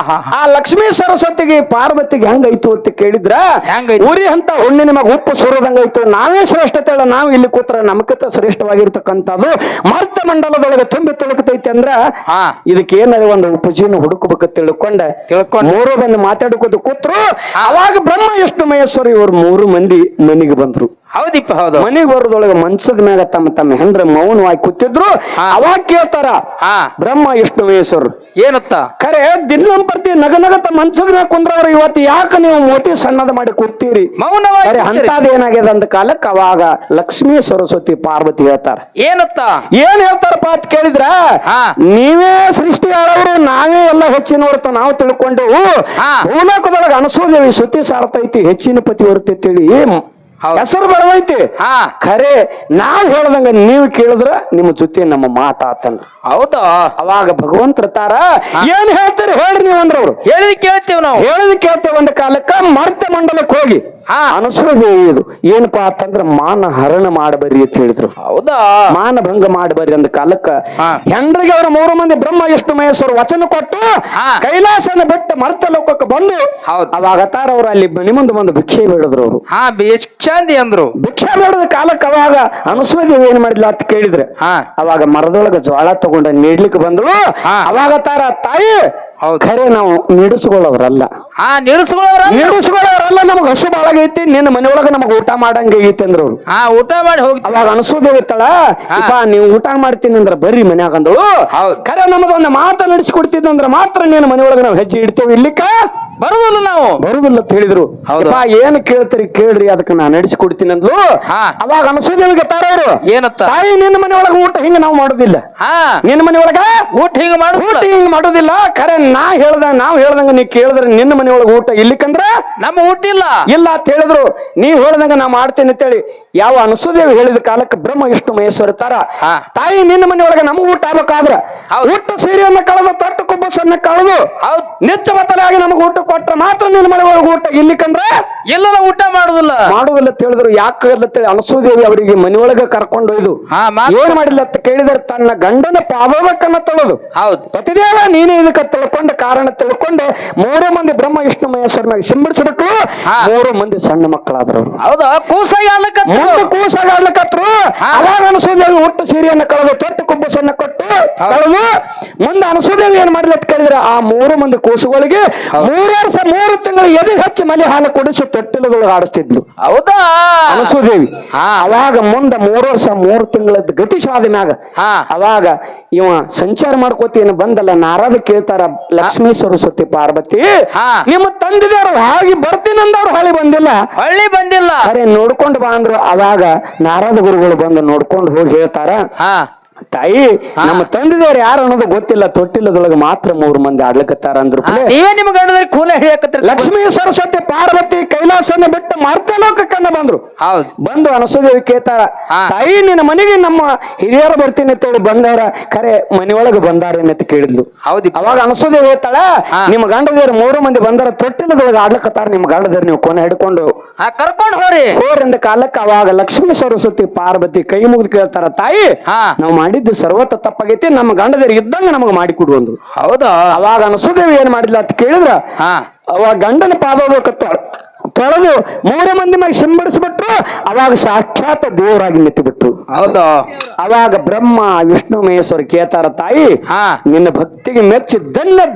ಆ ಲಕ್ಷ್ಮೀ ಸರಸ್ವತಿಗೆ ಪಾರ್ವತಿಗೆ ಹೆಂಗೈತು ಅಂತ ಕೇಳಿದ್ರ, ಉರಿ ಅಂತ ಹುಣ್ಣಿ ನಿಮಗ ಉಪ್ಪು ಸುರದಂಗೈತು, ನಾವೇ ಶ್ರೇಷ್ಠತೆ ಅಲ್ಲ, ನಾವು ಇಲ್ಲಿ ಕೂತ್ರ ನಮಕಿಂತ ಶ್ರೇಷ್ಠವಾಗಿರ್ತಕ್ಕಂಥದ್ದು ಮರ್ತ ಮಂಡಲದೊಳಗೆ ತುಂಬಿ ತುಳುಕತೈತಿ ಅಂದ್ರ, ಇದಕ್ಕೆ ಏನಾರ ಒಂದು ಉಪಜೀವನ ಹುಡುಕಬೇಕು ತಿಳ್ಕೊಂಡ 3 ಬಂದು ಮಾತಾಡ್ಕೋತ ಕೂತ್ರು. ಅವಾಗ ಬ್ರಹ್ಮ ವಿಷ್ಣು ಮಹೇಶ್ವರ ಇವ್ರು 3 ಮಂದಿ ಮನೆಗೆ ಬಂದ್ರು. ಹೌದಿಪ್ಪ, ಹೌದು. ಮನೆಗೆ ಬರೋದೊಳಗೆ ಮಂಚದ ಮ್ಯಾಗ ತಮ್ಮ ಹೆಂಡ್ರ ಮೌನವಾಗಿ ಕೂತಿದ್ರು. ಅವಾಗ ಕೇಳ್ತಾರ ಬ್ರಹ್ಮ ವಿಷ್ಣು ಮಹೇಶ್ವರ ಏನತ್ತ, ಖರೆ ದಿನಂಪ್ರತಿ ನಗನಗತ ಮಂಚದ ಮ್ಯಾಗ ಕುಂದ್ರವ್ರು, ಇವತ್ತು ಯಾಕೆ ನೀವು ಮೋತಿ ಸಣ್ಣದ ಮಾಡಿ ಕೂತೀರಿ ಮೌನವಾಗಿ ಅಂತದ ಏನಾಗ್ಯದ ಅಂದ ಕಾಲಕ್ಕೆ ಅವಾಗ ಲಕ್ಷ್ಮೀ ಸರಸ್ವತಿ ಪಾರ್ವತಿ ಹೇಳ್ತಾರ ಏನತ್ತ, ಏನ್ ಹೇಳ್ತಾರಪ್ಪ ಅಂತ ಕೇಳಿದ್ರ, ನೀವೇ ಸೃಷ್ಟಿ ಆಳವರು, ನಾವೇ ಎಲ್ಲ ಹೆಚ್ಚಿನವರ್ತ ನಾವು ತಿಳ್ಕೊಂಡೆವು, ಭೂಲೋಕದೊಳಗೆ ಅನಸೂಯ ದೇವಿ ಸುತ್ತಿ ಸಾರ್ತೈತಿ, ಹೆಚ್ಚಿನ ಪತಿ ಹೊರತೈತಿ ಹೆಸರು ಬರದೈತಿ. ಖರೆ ನಾವ್ ಹೇಳ್ದಂಗ ನೀವು ಕೇಳಿದ್ರ ನಿಮ್ಮ ಜೊತೆ ನಮ್ಮ ಮಾತಾತಂದ್ರ. ಹೌದಾ? ಅವಾಗ ಭಗವಂತರ ತಾರ ಏನ್ ಹೇಳ್ತೀರಿ ಹೇಳ್ರಿ ನೀವು ಅಂದ್ರ, ಅವ್ರು ಹೇಳಿದ್ ಕೇಳ್ತೇವೆ, ನಾವು ಹೇಳಿದ್ ಕೇಳ್ತೇವೆ. ಒಂದ್ ಕಾಲಕ್ಕ ಮರ್ತ ಮಂಡಲಕ್ಕೆ ಹೋಗಿ ಅನಸೂಯ ದೇವಿ ಇದು ಏನಪ್ಪಾ ಅಂತಂದ್ರ ಮಾನ ಹರಣ ಮಾಡಬರ್ರಿ ಅಂತ ಹೇಳಿದ್ರು. ಹೌದಾ? ಮಾನ ಭಂಗ ಮಾಡಬರ್ರಿ ಅಂದ ಕಾಲಕ್ಕ ಹೆಂಡ್ರಿಗೆ ಅವ್ರ 3 ಮಂದಿ ಬ್ರಹ್ಮ ವಿಷ್ಣು ಮಹೇಶ್ವರ ವಚನ ಕೊಟ್ಟು ಕೈಲಾಸನ ಬಿಟ್ಟು ಮರ್ತ ಲೋಕಕ್ಕೆ ಬಂದು ಅವಾಗ ತಾರ ಅವ್ರು ಅಲ್ಲಿ ಮನೆ ಮುಂದೆ ಬಂದು ಭಿಕ್ಷೆ ಬೇಡಿದ್ರು. ಅವರು ಭಿಕ್ಷಾಂದಿ ಅಂದ್ರು. ಭಿಕ್ಷಾ ಬೇಡದ ಕಾಲಕ್ಕೆ ಅವಾಗ ಅನಸೂಯ ದೇವಿ ಏನ್ ಮಾಡಿದ್ಲ ಅಂತ ಕೇಳಿದ್ರೆ, ಅವಾಗ ಮರದೊಳಗ ಜ್ವಾಳ ತಗೊಂಡ ನೀಡ್ಲಿಕ್ಕೆ ಬಂದ್ರು. ಅವಾಗ ತಾರ ತಾಯಿ ಖರೆ ನಾವು ನೀಡಿಸ್ಕೊಳ್ಳೋರಲ್ಲ, ನೀಡಿಸ್ಕೊಳ್ಳೋರಲ್ಲ, ನಮಗ್ ಹಸು ಬಾಳಾಗೈತಿ, ನಿನ್ನ ಮನೆಯೊಳಗ ನಮಗ್ ಊಟ ಮಾಡಂಗೈತಿ ಅಂದ್ರ ಅವ್ರು. ಊಟ ಮಾಡಿ ಹೋಗಿ ಅವಾಗ ಅನಸೂಯ ದೇವಿ ಇರ್ತಾಳ, ನೀವು ಊಟ ಮಾಡ್ತೀನಿ ಅಂದ್ರ ಬರ್ರಿ ಮನ್ಯಾಗ ಅಂದಳು. ಖರೆ ನಮಗೊಂದು ಮಾತ ನಡೆಸಿಕೊಡ್ತಿದ್ದಂದ್ರ ಮಾತ್ರ ನಿನ್ನ ಮನೆಯೊಳಗ ನಾವು ಹೆಜ್ಜೆ ಇಡ್ತೇವೆ, ಇಲ್ಲಿಕ್ಕ ಬರುದಿಲ್ಲ ನಾವು ಬರುದಿಲ್ಲ ಅಂತ ಹೇಳಿದ್ರು. ಹೌದು. ಏನ್ ಕೇಳ್ತೀರಿ ಕೇಳ್ರಿ, ಅದಕ್ಕೆ ನಾನು ನಡೆಸಿಕೊಡ್ತೀನಿ ಅಂದ್ಲು. ಅವಾಗ ಅನಸೂದೇವಿಗೆ ತಾರವ್ರು ಏನತ್ತ ತಾಯಿ ನಿನ್ನ ಮನೆ ಒಳಗ ಊಟ ಹಿಂಗ ನಾವು ಮಾಡುದಿಲ್ಲ, ನಿನ್ನ ಮನೆ ಒಳಗ ಊಟ ಹಿಂಗ ಮಾಡುದಿಲ್ಲ. ಖರೆ ನಾವ್ ಹೇಳ್ದಂಗ ನೀ ಕೇಳಿದ್ರೆ ನಿನ್ನ ಮನೆ ಒಳಗ ಊಟ ಇಲ್ಲಿಕಂದ್ರ ನಮ್ಮ ಊಟ ಇಲ್ಲ ಅಂತ ಹೇಳಿದ್ರು. ನೀವ್ ಹೇಳ್ದಂಗ ನಾ ಮಾಡ್ತೇನೆ ಅಂತೇಳಿ ಯಾವ ಅನಸೂದೇವಿ ಹೇಳಿದ ಕಾಲಕ್ಕೆ ಬ್ರಹ್ಮ ವಿಷ್ಣು ಮಹೇಶ್ವರ ತಾರ ತಾಯಿ ನಿನ್ನ ಮನೆ ಒಳಗ ನಮಗ ಊಟ ಆಗ್ಬೇಕಾದ್ರ ಊಟ ಸೀರೆಯನ್ನ ಕಳೆದು ತೊಟ್ಟು ಕುಬ್ಬಸನ್ನ ಕಳೆದು ನಿಚ್ಚ ಬತ್ತಲಾಗಿ ನಮಗ ಊಟ ಕೊಟ್ರ ಮಾತ್ರ ನಿನ್ನ ಮನೆ ಒಳಗ ಊಟ ಇಲ್ಲಿಕಂದ್ರ ಇಲ್ಲ ಊಟ ಮಾಡುದಿಲ್ಲ ಅಂತ ಹೇಳಿದ್ರು. ಯಾಕಂತೇಳಿ ಅನಸೂದೇವಿ ಅವರಿಗೆ ಮನೆಯೊಳಗ ಕರ್ಕೊಂಡೊಯ್ದು ಏನ್ ಮಾಡಿಲ್ಲ ಅಂತ ಕೇಳಿದ್ರೆ ತನ್ನ ಗಂಡನ ಪಾದವಕ್ಕನ್ನ ತೊಳೆದು ಪತಿದೇವ ನೀನೇ ಇದಕ್ಕೆ ತಿಳ್ಕೊಂಡ ಕಾರಣ ತಿಳ್ಕೊಂಡು 3 ಮಂದಿ ಬ್ರಹ್ಮ ವಿಷ್ಣು ಮಹೇಶ್ವರನಾಗ ಸಿಂಬಡಿಸ್ಬಿಟ್ಟು 3 ಮಂದಿ ಸಣ್ಣ ಮಕ್ಕಳಾದ್ರು. ಹೌದಾ ಕೂಸಾಗಾಡ್ಲಕತ್ರು. ಅವಾಗ ಅನಸೂದೇವಿ ಹುಟ್ಟು ಸೀರೆಯನ್ನ ಕಳೆದು ತೊಟ್ಟು ಕುಬ್ಬಸನ್ನ ಕೊಟ್ಟು ಕಳೆದು ಮುಂದೆ ಅನಸೂದೇವಿ ಏನ್ ಮಾಡಿಲ್ಲ ಅಂತ ಕೇಳಿದ್ರೆ ಆ 3 ಮಂದಿ ಕೂಸುಗಳಿಗೆ 3 ವರ್ಷ 3 ತಿಂಗಳು ಎದೆ ಹಚ್ಚಿ ಮಲೆ ಹಾಲು ಕುಡಿಸಿ ತೊಟ್ಟಿಲುಗಳು ಆಡಿಸ್ತಿದ್ಲು. ಹೌದಾ ಅನಸೂದೇವಿ ಅವಾಗ ಮುಂದೆ 3 ವರ್ಷ 3 ತಿಂಗಳದ್ದು ಗತಿಸಾದ ಮ್ಯಾಗ ಅವಾಗ ಇವ ಸಂಚಾರ ಮಾಡ್ಕೋತೇನು ಬಂದಲ್ಲ ನಾರದ ಕೇಳ್ತಾರ ಲಕ್ಷ್ಮೀ ಸರಸ್ವತಿ ಪಾರ್ವತಿ ನಿಮ್ಮ ತಂದಿದಾರು ಹಾಗೆ ಬರ್ತೀನಂದವ್ರು ಹೊಳಿ ಬಂದಿಲ್ಲ ಅರೆ ನೋಡ್ಕೊಂಡು ಬಾ ಅಂದ್ರು. ಅವಾಗ ನಾರದ ಗುರುಗಳು ಬಂದು ನೋಡ್ಕೊಂಡು ಹೋಗಿ ಹೇಳ್ತಾರ ತಾಯಿ ನಮ್ಮ ತಂದಿದಾರು ಯಾರು ಅನ್ನೋದು ಗೊತ್ತಿಲ್ಲ, ತೊಟ್ಟಿಲ್ಲದೊಳಗೆ ಮಾತ್ರ 3 ಮಂದಿ ಆಡ್ಲಕತ್ತಾರ ಅಂದ್ರು. ನೀವೇ ನಿಮ್ಮ ಗಂಡದಲ್ಲಿ ಕೂಲ ಹೇಳಕತ್ತೀರಿ. ಲಕ್ಷ್ಮೀ ಸರಸ್ವತಿ ಪಾರ್ವತಿ ಕೈಲಾಸನ ಬಿಟ್ಟು ಮಾರ್ತಲೋಕಕ್ಕನ್ನ ಬಂದ್ರು. ಬಂದು ಅನಸೂದೇವಿ ಕೇಳ್ತಾರ ತಾಯಿ ನಿನ್ನ ಮನೆಗೆ ನಮ್ಮ ಹಿರಿಯರು ಬರ್ತೀನಿ ಅಂತೇಳಿ ಬಂದವ್ರ ಖರೆ ಮನೆಯೊಳಗೆ ಬಂದಾರೇನಂತ ಕೇಳಿದ್ಲು. ಅವಾಗ ಅನಸೂದೇವಿ ಹೇಳ್ತಾಳ ನಿಮ್ಮ ಗಂಡದೇವ್ರು 3 ಮಂದಿ ಬಂದಾರ ತೊಟ್ಟಿಲ್ಲದೊಳಗೆ ಆಡ್ಲಕತ್ತಾರ, ನಿಮ್ಮ ಗಂಡದೇವ್ರು ನೀವು ಕೊನೆ ಹಿಡ್ಕೊಂಡು ಕರ್ಕೊಂಡು ಹೋರಿಂದ ಕಾಲಕ್ಕೆ ಅವಾಗ ಲಕ್ಷ್ಮೀ ಸರಸ್ವತಿ ಪಾರ್ವತಿ ಕೈ ಮುಗಿದು ಕೇಳ್ತಾರ ತಾಯಿ ನಾವು ಮಾಡಿದ್ದು ಸರ್ವತ ತಪ್ಪಾಗೈತಿ, ನಮ್ಮ ಗಂಡದೇವ್ರು ಇದ್ದಂಗ ನಮಗ್ ಮಾಡಿ ಕೊಡು ಅಂದ್ರು. ಹೌದಾ ಅವಾಗ ಅನಸೂದೇವಿ ಏನ್ ಮಾಡಿದ್ಲ ಅಂತ ಕೇಳಿದ್ರ ಅವಾಗ ಗಂಡನ ಪಾದೋದಕ್ಕೆ ತೊಳೆದು 3 ಮಂದಿ ಮ್ಯಾಗ ಸಿಂಬಡಿಸ್ಬಿಟ್ರು. ಅವಾಗ ಸಾಕ್ಷಾತ್ ದೇವರಾಗಿ ನಿಂತು ಬಿಟ್ರು. ಹೌದಾ ಅವಾಗ ಬ್ರಹ್ಮ ವಿಷ್ಣು ಮಹೇಶ್ವರ ಕೇಳ್ತಾರ ತಾಯಿ ನಿನ್ನ ಭಕ್ತಿಗೆ ಮೆಚ್ಚಿ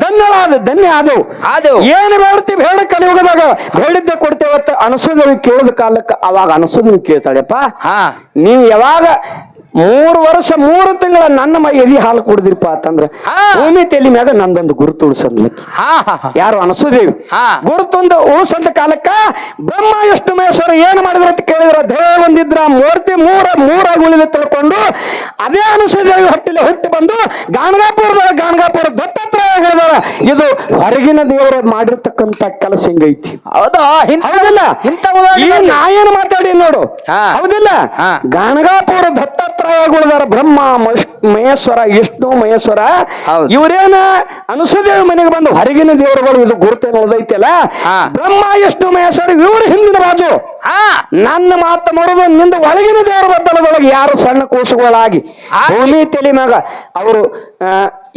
ಧನ್ಯ ಆದವು ಏನು ಬೇಡ್ತೀವಿ ಹೇಳ ಕಲಿಯುಗದಾಗ ಬೇಡಿದ್ದೆ ಕೊಡ್ತೇವತ್ತ ಅನಸೂದೇವಿ ಕೇಳಿದ ಕಾಲಕ್ಕೆ ಅವಾಗ ಅನಸೂದೇವಿ ಕೇಳ್ತಾಳೆಪ್ಪ ನೀವು ಯಾವಾಗ 3 ವರ್ಷ 3 ತಿಂಗಳ ನನ್ನ ಮೈ ಎದಿ ಹಾಲು ಕುಡಿದಿರಪ್ಪ ಅಂತಂದ್ರ ಭೂಮಿ ತಲೆ ಮ್ಯಾಗ ನಂದೊಂದು ಗುರುತು ಉಳಿಸಂದ್ಲಕ್ಕೆ ಯಾರು ಅನಸೂದೇವಿ ಗುರುತೊಂದು ಉಳಿಸಂದ ಕಾಲಕ್ಕ ಬ್ರಹ್ಮ ವಿಷ್ಣು ಮಹೇಶ್ವರ ಏನ್ ಮಾಡಿದ್ರ ಅಂತ ಕೇಳಿದ್ರ ದೇವ ಒಂದಿದ್ರ ಮೂರ್ತಿ ಮೂರಾಗಿ ಉಳಿದ ತಿಳ್ಕೊಂಡು ಅದೇ ಅನಸೂದೇವಿ ಹೊಟ್ಟಿಲೆ ಹುಟ್ಟಿ ಬಂದು ಗಾಣಗಾಪುರ ದತ್ತಾತ್ರೇಯಗಳದಾರ. ಇದು ಹೊರಗಿನ ದೇವರು ಮಾಡಿರ್ತಕ್ಕಂತ ಕೆಲಸ ಹಿಂಗೈತಿ. ಹೌದಾ ಹೌದಿಲ್ಲ ನಾ ಏನು ಮಾತಾಡಿ ನೋಡು. ಹೌದಿಲ್ಲ ಗಾಣಗಾಪುರ ದತ್ತಾತ್ರೇಯಗಳದಾರ ಬ್ರಹ್ಮ ಮಹೇಶ್ವರ ವಿಷ್ಣು ಮಹೇಶ್ವರ ಇವ್ರೇನ ಅನಸೂದೇವಿ ಮನೆಗೆ ಬಂದು ಹೊರಗಿನ ದೇವರುಗಳು ಇದು ಗುರುತೇನು ಉಳಿದೈತಿಲ್ಲ ಬ್ರಹ್ಮ ವಿಷ್ಣು ಮಹೇಶ್ವರ ಇವರು ಹಿಂದಿನ ಬಾಜು ನನ್ನ ಮಾತು ಮರುದು ನಿಂದ ಒಳಗಿನ ದೇವರ ಬದ್ದಲದೊಳಗೆ ಯಾರು ಸಣ್ಣ ಕೂಸುಗಳಾಗಿ ಭೂಮಿ ತಲೆ ಮ್ಯಾಗ ಅವರು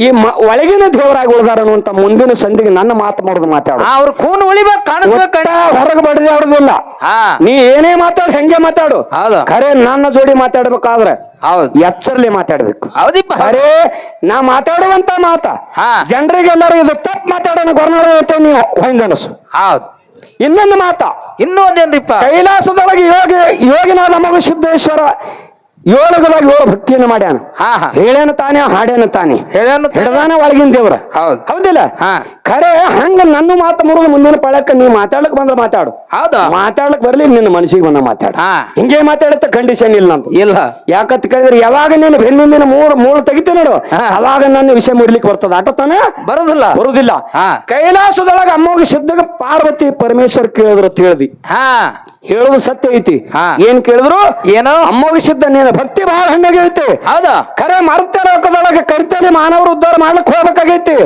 ಈ ಒಳಗಿನ ದೇವರಾಗಿ ಉಳಿದಾರ ಅನ್ನುವಂತ ಮುಂದಿನ ಸಂಧಿಗೆ ನನ್ನ ಮಾತು ಮರುದು ಮಾತಾಡ ಅವ್ರ ಕೂನ್ ಉಳಿಬೇಕು ಕಾಣಿಸ್ಬೇಕ ಹೊರಗೆ ಬಡದೆ ಅವ್ರದಿಲ್ಲ. ನೀ ಏನೇ ಮಾತಾಡು ಹೆಂಗೆ ಮಾತಾಡು ಖರೆ ನನ್ನ ಜೋಡಿ ಮಾತಾಡ್ಬೇಕಾದ್ರೆ ಎಚ್ಚರ್ಲಿ ಮಾತಾಡ್ಬೇಕು. ಖರೆ ನಾ ಮಾತಾಡುವಂತ ಮಾತ ಜನರಿಗೆಲ್ಲರೂ ಇದು ತಪ್ಪು ಮಾತಾಡೋಣ ಗೊರ್ನಾಡ ನೀವು ಹೊಂದನಸು. ಇನ್ನೊಂದು ಮಾತ ಇನ್ನೊಂದೇನ್ರಿಪ್ಪ ಕೈಲಾಸದೊಳಗೆ ಯೋಗಿನಾಥ ಮಗು ಸಿದ್ದೇಶ್ವರ 7 ಭಕ್ತಿಯನ್ನು ಮಾಡ್ಯಾನ. ಹೇಳೇನ ತಾನೆ ಹಾಡೇನ ತಾನೆ ಹಿಡದಾನ ಒಳಗಿನ ದೇವ್ರ. ಹೌದಿಲ್ಲ ಖರೆ ಹಂಗ ನನ್ನ ಮಾತು ಮುರಿದು ಮುಂದಿನ ಪಳಕ್ಕ ನೀ ಮಾತಾಡಕ್ ಬಂದ್ರೆ ಮಾತಾಡು. ಮಾತಾಡಕ್ ಬರ್ಲಿ ನಿನ್ನ ಮನಸ್ಸಿಗೆ ಬಂದ ಮಾತಾಡ. ಹಿಂಗೆ ಮಾತಾಡತ್ತ ಕಂಡೀಷನ್ ಇಲ್ಲ ನಂದು ಇಲ್ಲ. ಯಾಕಂತ ಕೇಳಿದ್ರೆ ಯಾವಾಗ ನೀನು ಬೆನ್ನಿಂದಿನ ಮೂಳು ತೆಗಿತ ನೋಡು ಅವಾಗ ನನ್ನ ವಿಷಯ ಮುರ್ಲಿಕ್ಕೆ ಬರ್ತದ. ಆಟತಾನೆ ಬರುದಿಲ್ಲ. ಕೈಲಾಸದೊಳಗ ಅಮ್ಮೋಗಿ ಸಿದ್ಧಗ ಪಾರ್ವತಿ ಪರಮೇಶ್ವರ್ ಕೇಳಿದ್ರು ತಿಳಿದಿ ಹೇಳುದು ಸತ್ಯ ಐತಿ. ಏನ್ ಕೇಳಿದ್ರು ಏನೋ ಅಮ್ಮೋಗಿ ಸಿದ್ಧ ನೀನು ಭಕ್ತಿ ಬಹಳ ಹಂಗಾಗೈತಿ. ಹೌದಾ ಖರೆ ಮರ್ತ್ಯ ಲೋಕದೊಳಗೆ ಕರ್ತೇನೆ ಮಾನವರು ಉದ್ಧಾರ ಮಾಡ್ಲಿಕ್ಕೆ ಹೋಗ್ಬೇಕಾಗೈತಿ.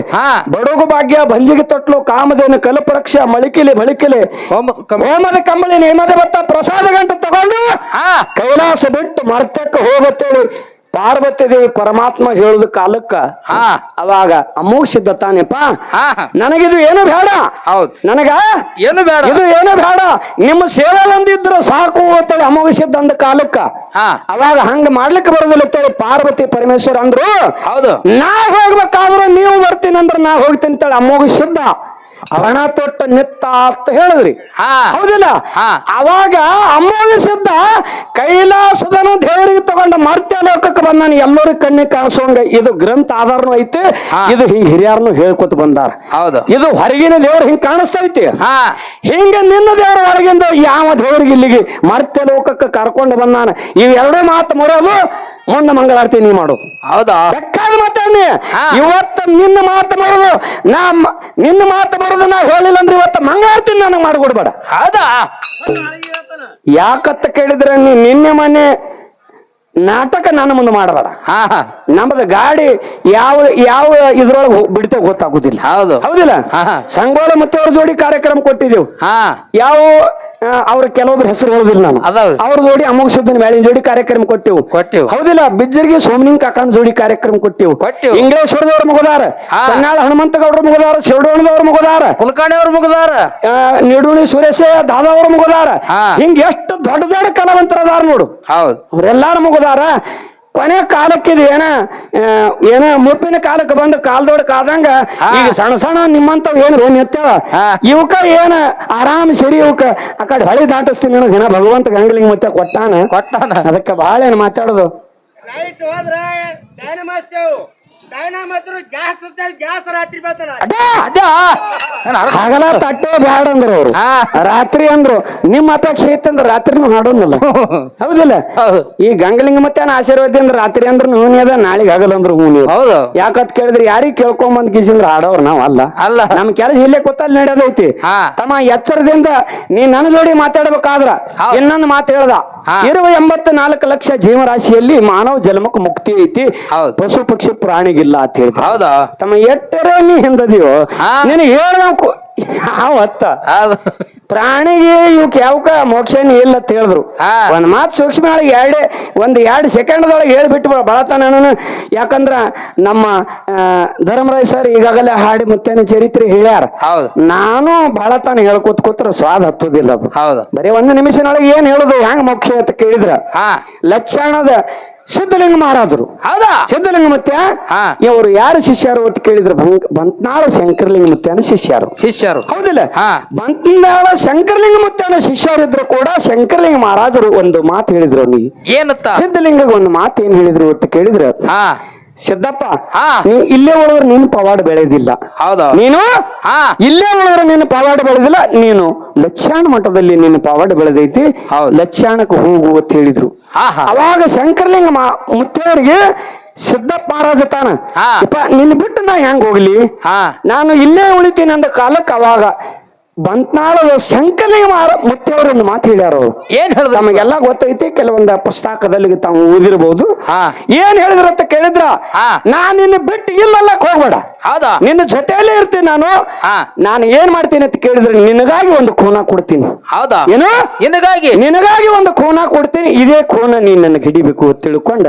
ಬಡಗು ಭಾಗ್ಯ ಬಂಜಿಗೆ ತೊಟ್ಲು ಕಾಮದೇನು ಕಲ್ಪರಕ್ಷ ಮಳಿಕಿಲಿ ಬಳಿಕಿಲಿ ಹೋಮದ ಕಂಬಳಿ ನೇಮದ ಭತ್ತ ಪ್ರಸಾದ ಗಂಟೆ ತಗೊಂಡು ಕೈಲಾಸ ಬಿಟ್ಟು ಮರ್ತಕ್ಕೆ ಹೋಗತ್ತೇಳಿ ಪಾರ್ವತಿ ದೇವಿ ಪರಮಾತ್ಮ ಹೇಳುದ ಕಾಲಕ್ಕ ಅವಾಗ ಅಮೋಘ ಸಿದ್ಧ ತಾನೇಪ ನನಗಿದು ಏನು ಬೇಡ. ನನಗ ಏನು ಬೇಡ ಇದು ಏನು ಬೇಡ ನಿಮ್ಮ ಸೇವೆ ಒಂದಿದ್ರ ಸಾಕು ಅಂತೇಳಿ ಅಮೋಘ ಸಿದ್ಧ ಅಂದ ಕಾಲಕ್ಕ ಅವಾಗ ಹಂಗ ಮಾಡ್ಲಿಕ್ಕೆ ಬರೋದಿಲ್ಲ ಅಂತೇಳಿ ಪಾರ್ವತಿ ಪರಮೇಶ್ವರ ಅಂದ್ರು. ಹೌದು ನಾ ಹೋಗ್ಬೇಕಾದ್ರು ನೀವು ಬರ್ತೀನಿ ಅಂದ್ರ ನಾ ಹೋಗ್ತೀನಿ ಅಂತೇಳಿ ಅಮೋಘ ಸಿದ್ಧ ಹಣ ತೊಟ್ಟ ನಿತ್ತ ಅಂತ ಹೇಳಿದ್ರಿ. ಹೌದಿಲ್ಲ ಅವಾಗ ಅಮೋಘ ಸಿದ್ಧ ಕೈಲಾಸದನು ದೇವರಿಗೆ ತಗೊಂಡ ಮರ್ತ್ಯ ಲೋಕಕ್ಕೆ ಬಂದಾನ ಎಲ್ಲರೂ ಕಣ್ಣಿಗೆ ಕಾಣಿಸೋಂಗ ಇದು ಗ್ರಂಥ ಆಧಾರನು ಐತಿ ಇದು ಹಿಂಗ್ ಹಿರಿಯರ್ನು ಹೇಳ್ಕೊತ ಬಂದಾರ ಹೌದು ಇದು ಹೊರಗಿನ ದೇವ್ರು ಹಿಂಗ್ ಕಾಣಿಸ್ತೈತಿ ಹಿಂಗ ನಿನ್ನ ದೇವ್ರ ಹೊರಗಿಂದ ಯಾವ ದೇವ್ರಿಗೆ ಇಲ್ಲಿಗೆ ಮರ್ತ್ಯ ಲೋಕಕ್ಕೆ ಕರ್ಕೊಂಡು ಬಂದಾನ ಇವೆರಡೂ ಮಾತು ಮುರಿಯೋದು ಮುಂದೆ ಮಂಗಳಾರತಿ ನೀ ಮಾಡು ಹೌದಾ ಬೇಕಾದ ಮಾತಾಡ್ನಿ ಇವತ್ತು ನಿನ್ನ ಮಾತು ಬರೋದು ನಿನ್ನ ಮಾತು ಬರೋದು ನಾ ಹೇಳಿಲ್ಲ ಅಂದ್ರೆ ಇವತ್ತು ಮಂಗಳಾರತಿ ನನಗೆ ಮಾಡಿಕೊಡ್ಬೇಡ ಹೌದಾ ಯಾಕತ್ತ ಕೇಳಿದ್ರೆ ನೀ ನಿನ್ನೆ ಮೊನ್ನೆ ನಾಟಕ ನನ್ನ ಮುಂದೆ ಮಾಡಬೇಡ ನಮ್ಮದು ಗಾಡಿ ಯಾವ ಯಾವ ಇದ್ರೊಳಗೆ ಬಿಡ್ತೇ ಗೊತ್ತಾಗುದಿಲ್ಲ ಹೌದು ಹೌದಿಲ್ಲ ಸಂಗೋಳ ಮತ್ತೆ ಅವ್ರ ಜೋಡಿ ಕಾರ್ಯಕ್ರಮ ಕೊಟ್ಟಿದ್ದೆವು ಯಾವ ಅವ್ರ ಕೆಲವೊಬ್ರು ಹೆಸರು ಹೇಳುದಿಲ್ಲ ನಾನು ಅವ್ರ ಜೋಡಿ ಅಮೋಘ ಸಿದ್ದನ ಮೇಳಿನ ಜೋಡಿ ಕಾರ್ಯಕ್ರಮ ಕೊಟ್ಟೆವು ಹೌದಿಲ್ಲ ಬಿಜ್ಜರ್ಗಿ ಸೋಮನಿಂಗ್ ಕಾಕನ ಜೋಡಿ ಕಾರ್ಯಕ್ರಮ ಕೊಟ್ಟೆವು ಇಂಗ್ಲೇಶ್ವರದವ್ರ ಮುಗದಾರ ಸನ್ನಾಳ ಹನುಮಂತಗೌಡ್ರ ಮುಗದಾರ ಶಿವಡೋಣದವ್ರ ಮುಗದಾರ ಕುಲಕರ್ಣಿ ಅವ್ರ ಮುಗದಾರ ನಿಡೂಣಿ ಸುರೇಶ ದಾದಾವ್ರ ಮುಗದಾರ ಹಿಂಗ ಎಷ್ಟು ದೊಡ್ಡ ದೊಡ್ಡ ಕಲಾವಂತರದಾರ ನೋಡು ಹೌದು ಅವ್ರೆಲ್ಲಾರು ಮುಗದಾರ ಕೊನೆ ಕಾಲಕ್ಕಿದು ಏನ ಮುಪ್ಪಿನ ಕಾಲಕ್ಕೆ ಬಂದು ಕಾಲ್ದೊಡ್ ಕಾದಂಗ ಈಗ ಸಣ್ಣ ಸಣ್ಣ ನಿಮ್ಮಂತವ್ ಏನ್ ಎತ್ತವ ಇವಕ್ಕ ಏನ ಆರಾಮ್ ಸರಿ ಇವಕ್ಕ ಆ ಕಡೆ ಹೊಳಿ ದಾಟಿಸ್ತೀನಿ ಅನ್ನೋ ದಿನ ಭಗವಂತ ಗಂಗಲಿಂಗ ಮತ್ತೆ ಕೊಟ್ಟಾನ ಅದಕ್ಕೆ ಬಹಳ ಏನ್ ಮಾತಾಡೋದು ಹಗಲ ತಟ್ಟೆ ಬ್ಯಾಡ ಅಂದ್ರು ಅವ್ರು ರಾತ್ರಿ ಅಂದ್ರು ನಿಮ್ ಅಪೇಕ್ಷೆ ಐತಂದ್ರ ರಾತ್ರಿನೂ ಹಾಡೋನಲ್ಲ ಹೌದಿಲ್ಲ ಈ ಗಂಗಲಿಂಗ ಮತ್ತೆ ಆಶೀರ್ವಾದ ಅಂದ್ರ ರಾತ್ರಿ ಅಂದ್ರ ಹೂನಿ ಅದ ನಾಳೆಗೆ ಹಗಲ್ ಅಂದ್ರ ಹೂನಿ ಹೌದು ಯಾಕತ್ ಕೇಳಿದ್ರಿ ಯಾರಿಗ್ ಕೇಳ್ಕೊಂಬಂದ್ ಕಿಸಿಂದ್ರ ಆಡೋರ್ ನಾವ್ ಅಲ್ಲ ನಮ್ ಕೆಲಸ ಇಲ್ಲೇ ಕೂತಲ್ಲಿ ನಡೆದೈತಿ ತಮ್ಮ ಎಚ್ಚರದಿಂದ ನೀ ನನ್ನ ಜೋಡಿ ಮಾತಾಡ್ಬೇಕಾದ್ರ ಇನ್ನೊಂದು ಮಾತು ಹೇಳ್ದ ಇರುವ 84 ಲಕ್ಷ ಜೀವರಾಶಿಯಲ್ಲಿ ಮಾನವ ಜನ್ಮಕ್ಕೆ ಮುಕ್ತಿ ಐತಿ ಪಶು ಪಕ್ಷಿ ಪ್ರಾಣಿಗಿಲ್ಲ ಅಂತ ಹೇಳಿ ಹೌದಾ ತಮ್ಮ ಎಟ್ಟರೆ ನೀ ಹಿಂದದಿಯೋ ನಿನಗೆ ಹೇಳ್ಬೇಕು ಯಾವತ್ತ ಪ್ರಾಣಿಗೆ ಇವಕ್ ಯಾವಕ ಮೋಕ್ಷನೇ ಇಲ್ಲ ಅಂತ ಹೇಳಿದ್ರು ಒಂದ್ ಮಾತು ಸೂಕ್ಷ್ಮ ಎರಡು ಸೆಕೆಂಡ್ದೊಳಗೆ ಹೇಳ್ಬಿಟ್ಟು ಬಳತಾನ ಯಾಕಂದ್ರ ನಮ್ಮ ಧರ್ಮರಾಜ್ ಸರ್ ಈಗಾಗಲೇ ಹಾಡಿ ಮುತ್ತೇನ ಚರಿತ್ರೆ ಹೇಳ್ಯಾರ ನಾನು ಬಳತಾನ ಹೇಳ್ಕೊತ ಕೂತ್ರ ಸ್ವಾದ ಹತ್ತುದಿಲ್ಲ ಅದು ಬರೀ 1 ನಿಮಿಷನೊಳಗೆ ಏನ್ ಹೇಳುದು ಹೆಂಗ್ ಮೋಕ್ಷ ಅಂತ ಕೇಳಿದ್ರ ಲಕ್ಷಣದ ಸಿದ್ಧಲಿಂಗ ಮಹಾರಾಜರು ಹೌದಾ ಸಿದ್ಧಲಿಂಗ ಮತ್ತೆ ಇವರು ಯಾರು ಶಿಷ್ಯರು ಅಂತ ಕೇಳಿದ್ರು ಬಂತ್ನಾಳ ಶಂಕರಲಿಂಗ ಮುತ್ಯಾನ ಶಿಷ್ಯರು ಹೌದಿಲ್ಲ ಬಂತ್ನಾಳ ಶಂಕರಲಿಂಗ ಮುತ್ಯಾನ ಶಿಷ್ಯರಿದ್ರು ಕೂಡ ಶಂಕರಲಿಂಗ ಮಹಾರಾಜರು ಒಂದು ಮಾತು ಹೇಳಿದ್ರು ಅವನಿಗೆ ಏನತ್ತ ಸಿದ್ಧಲಿಂಗ ಒಂದು ಮಾತು ಏನ್ ಹೇಳಿದ್ರು ಅಂತ ಕೇಳಿದ್ರು ಸಿದ್ದಪ್ಪ ನೀವ್ ಇಲ್ಲೇ ಉಳಿದ್ರೆ ನೀನು ಪವಾಡ ಬೆಳೆದಿಲ್ಲ ಹೌದಾ ನೀನು ಇಲ್ಲೇ ಉಳಿದ್ರೆ ನೀನು ಪವಾಡ ಬೆಳೆದಿಲ್ಲ ನೀನು ಲಕ್ಷಾಣ ಮಠದಲ್ಲಿ ನೀನು ಪವಾಡ ಬೆಳೆದೈತಿ ಲಕ್ಷಾಣಕ್ಕೆ ಹೋಗು ಅಂತ ಹೇಳಿದ್ರು ಅವಾಗ ಶಂಕರಲಿಂಗ ಮುತ್ತೇವರಿಗೆ ಸಿದ್ದಪ್ಪ ಮಹಾರಾಜ ತಾನ ನಿನ್ನ ಬಿಟ್ಟು ನಾ ಹೆಂಗ್ ಹೋಗ್ಲಿ ನಾನು ಇಲ್ಲೇ ಉಳಿತೀನಿ ಅಂದ ಕಾಲಕ್ಕೆ ಅವಾಗ ಬಂತ್ನಾಳದ ಶಂಕರಲಿಂಗ ಮುತ್ತೇವರನ್ನು ಮಾತು ಹೇಳ್ಯಾರ ಅವರು ಏನ್ ಹೇಳಿದ್ರು ನಮಗೆಲ್ಲ ಗೊತ್ತೈತಿ ಕೆಲವೊಂದ ಪುಸ್ತಕದಲ್ಲಿ ತಾವು ಓದಿರಬಹುದು ಏನ್ ಹೇಳಿದ್ರ ಅಂತ ಕೇಳಿದ್ರ ನಾನ್ ನಿನ್ನ ಬಿಟ್ಟು ಇಲ್ಲಲ್ಲಕ್ ಹೋಗ್ಬೇಡ ಹೌದಾ ನಿನ್ನ ಜೊತೆಯಲ್ಲೇ ಇರ್ತೀನಿ ನಾನು ಏನ್ ಮಾಡ್ತೀನಿ ಅಂತ ಕೇಳಿದ್ರೆ ನಿನಗಾಗಿ ಒಂದು ಖೂನ ಕೊಡ್ತೀನಿ ಹೌದಾ ಏನು ನಿನಗಾಗಿ ಒಂದು ಖೂನ ಕೊಡ್ತೀನಿ ಇದೇ ಖೂನ ನೀನ್ ನನಗೆ ಹಿಡಿಬೇಕು ಅಂತ ತಿಳ್ಕೊಂಡ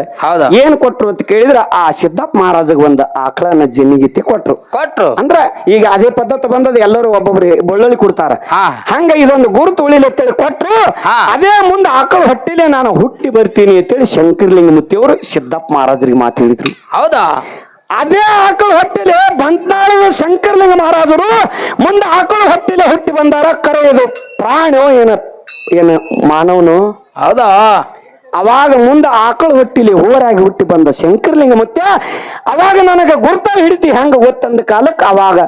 ಏನ್ ಕೊಟ್ರು ಅಂತ ಕೇಳಿದ್ರ ಆ ಸಿದ್ದಪ್ಪ ಮಹಾರಾಜಗ್ ಒಂದು ಆಕಳನ ಜನ್ನಿಗಿತ್ತಿ ಕೊಟ್ರು ಅಂದ್ರ ಈಗ ಅದೇ ಪದ್ಧತಿ ಬಂದದ ಎಲ್ಲರೂ ಒಬ್ಬೊಬ್ರು ಬೊಳ್ಳೊಳ್ಳಿ ಕೊಡ್ತಾರ ಹಂಗ ಇದೊಂದು ಗುರುತು ಉಳಿಲಿ ಅಂತೇಳಿ ಕೊಟ್ರು ಅದೇ ಮುಂದೆ ಆಕಳ ಹೊಟ್ಟಿಲೆ ನಾನು ಹುಟ್ಟಿ ಬರ್ತೀನಿ ಅಂತೇಳಿ ಶಂಕರಲಿಂಗ ಮುತ್ತಿಯವರು ಸಿದ್ದಪ್ಪ ಮಹಾರಾಜರಿಗೆ ಮಾತು ಹೇಳಿದ್ರು ಹೌದಾ ಅದೇ ಆಕಳ ಹೊಟ್ಟಿಲೆ ಬಂತ್ನಾಳದ ಶಂಕರಲಿಂಗ ಮಹಾರಾಜರು ಮುಂದೆ ಆಕಳ ಹೊಟ್ಟಿಲೆ ಹುಟ್ಟಿ ಬಂದಾರ ಕರೆಯೋದು ಪ್ರಾಣಿಯೋ ಏನ ಮಾನವನು ಹೌದಾ ಅವಾಗ ಮುಂದೆ ಆಕಳ ಹೊಟ್ಟಿಲಿ ಹೋರಾಗಿ ಹುಟ್ಟಿ ಬಂದ ಶಂಕರಲಿಂಗ ಮತ್ತೆ ಅವಾಗ ನನಗೆ ಗುರ್ತ ಹಿಡಿತಿ ಹೆಂಗ ಗೊತ್ತಂದ ಕಾಲಕ್ಕೆ ಅವಾಗ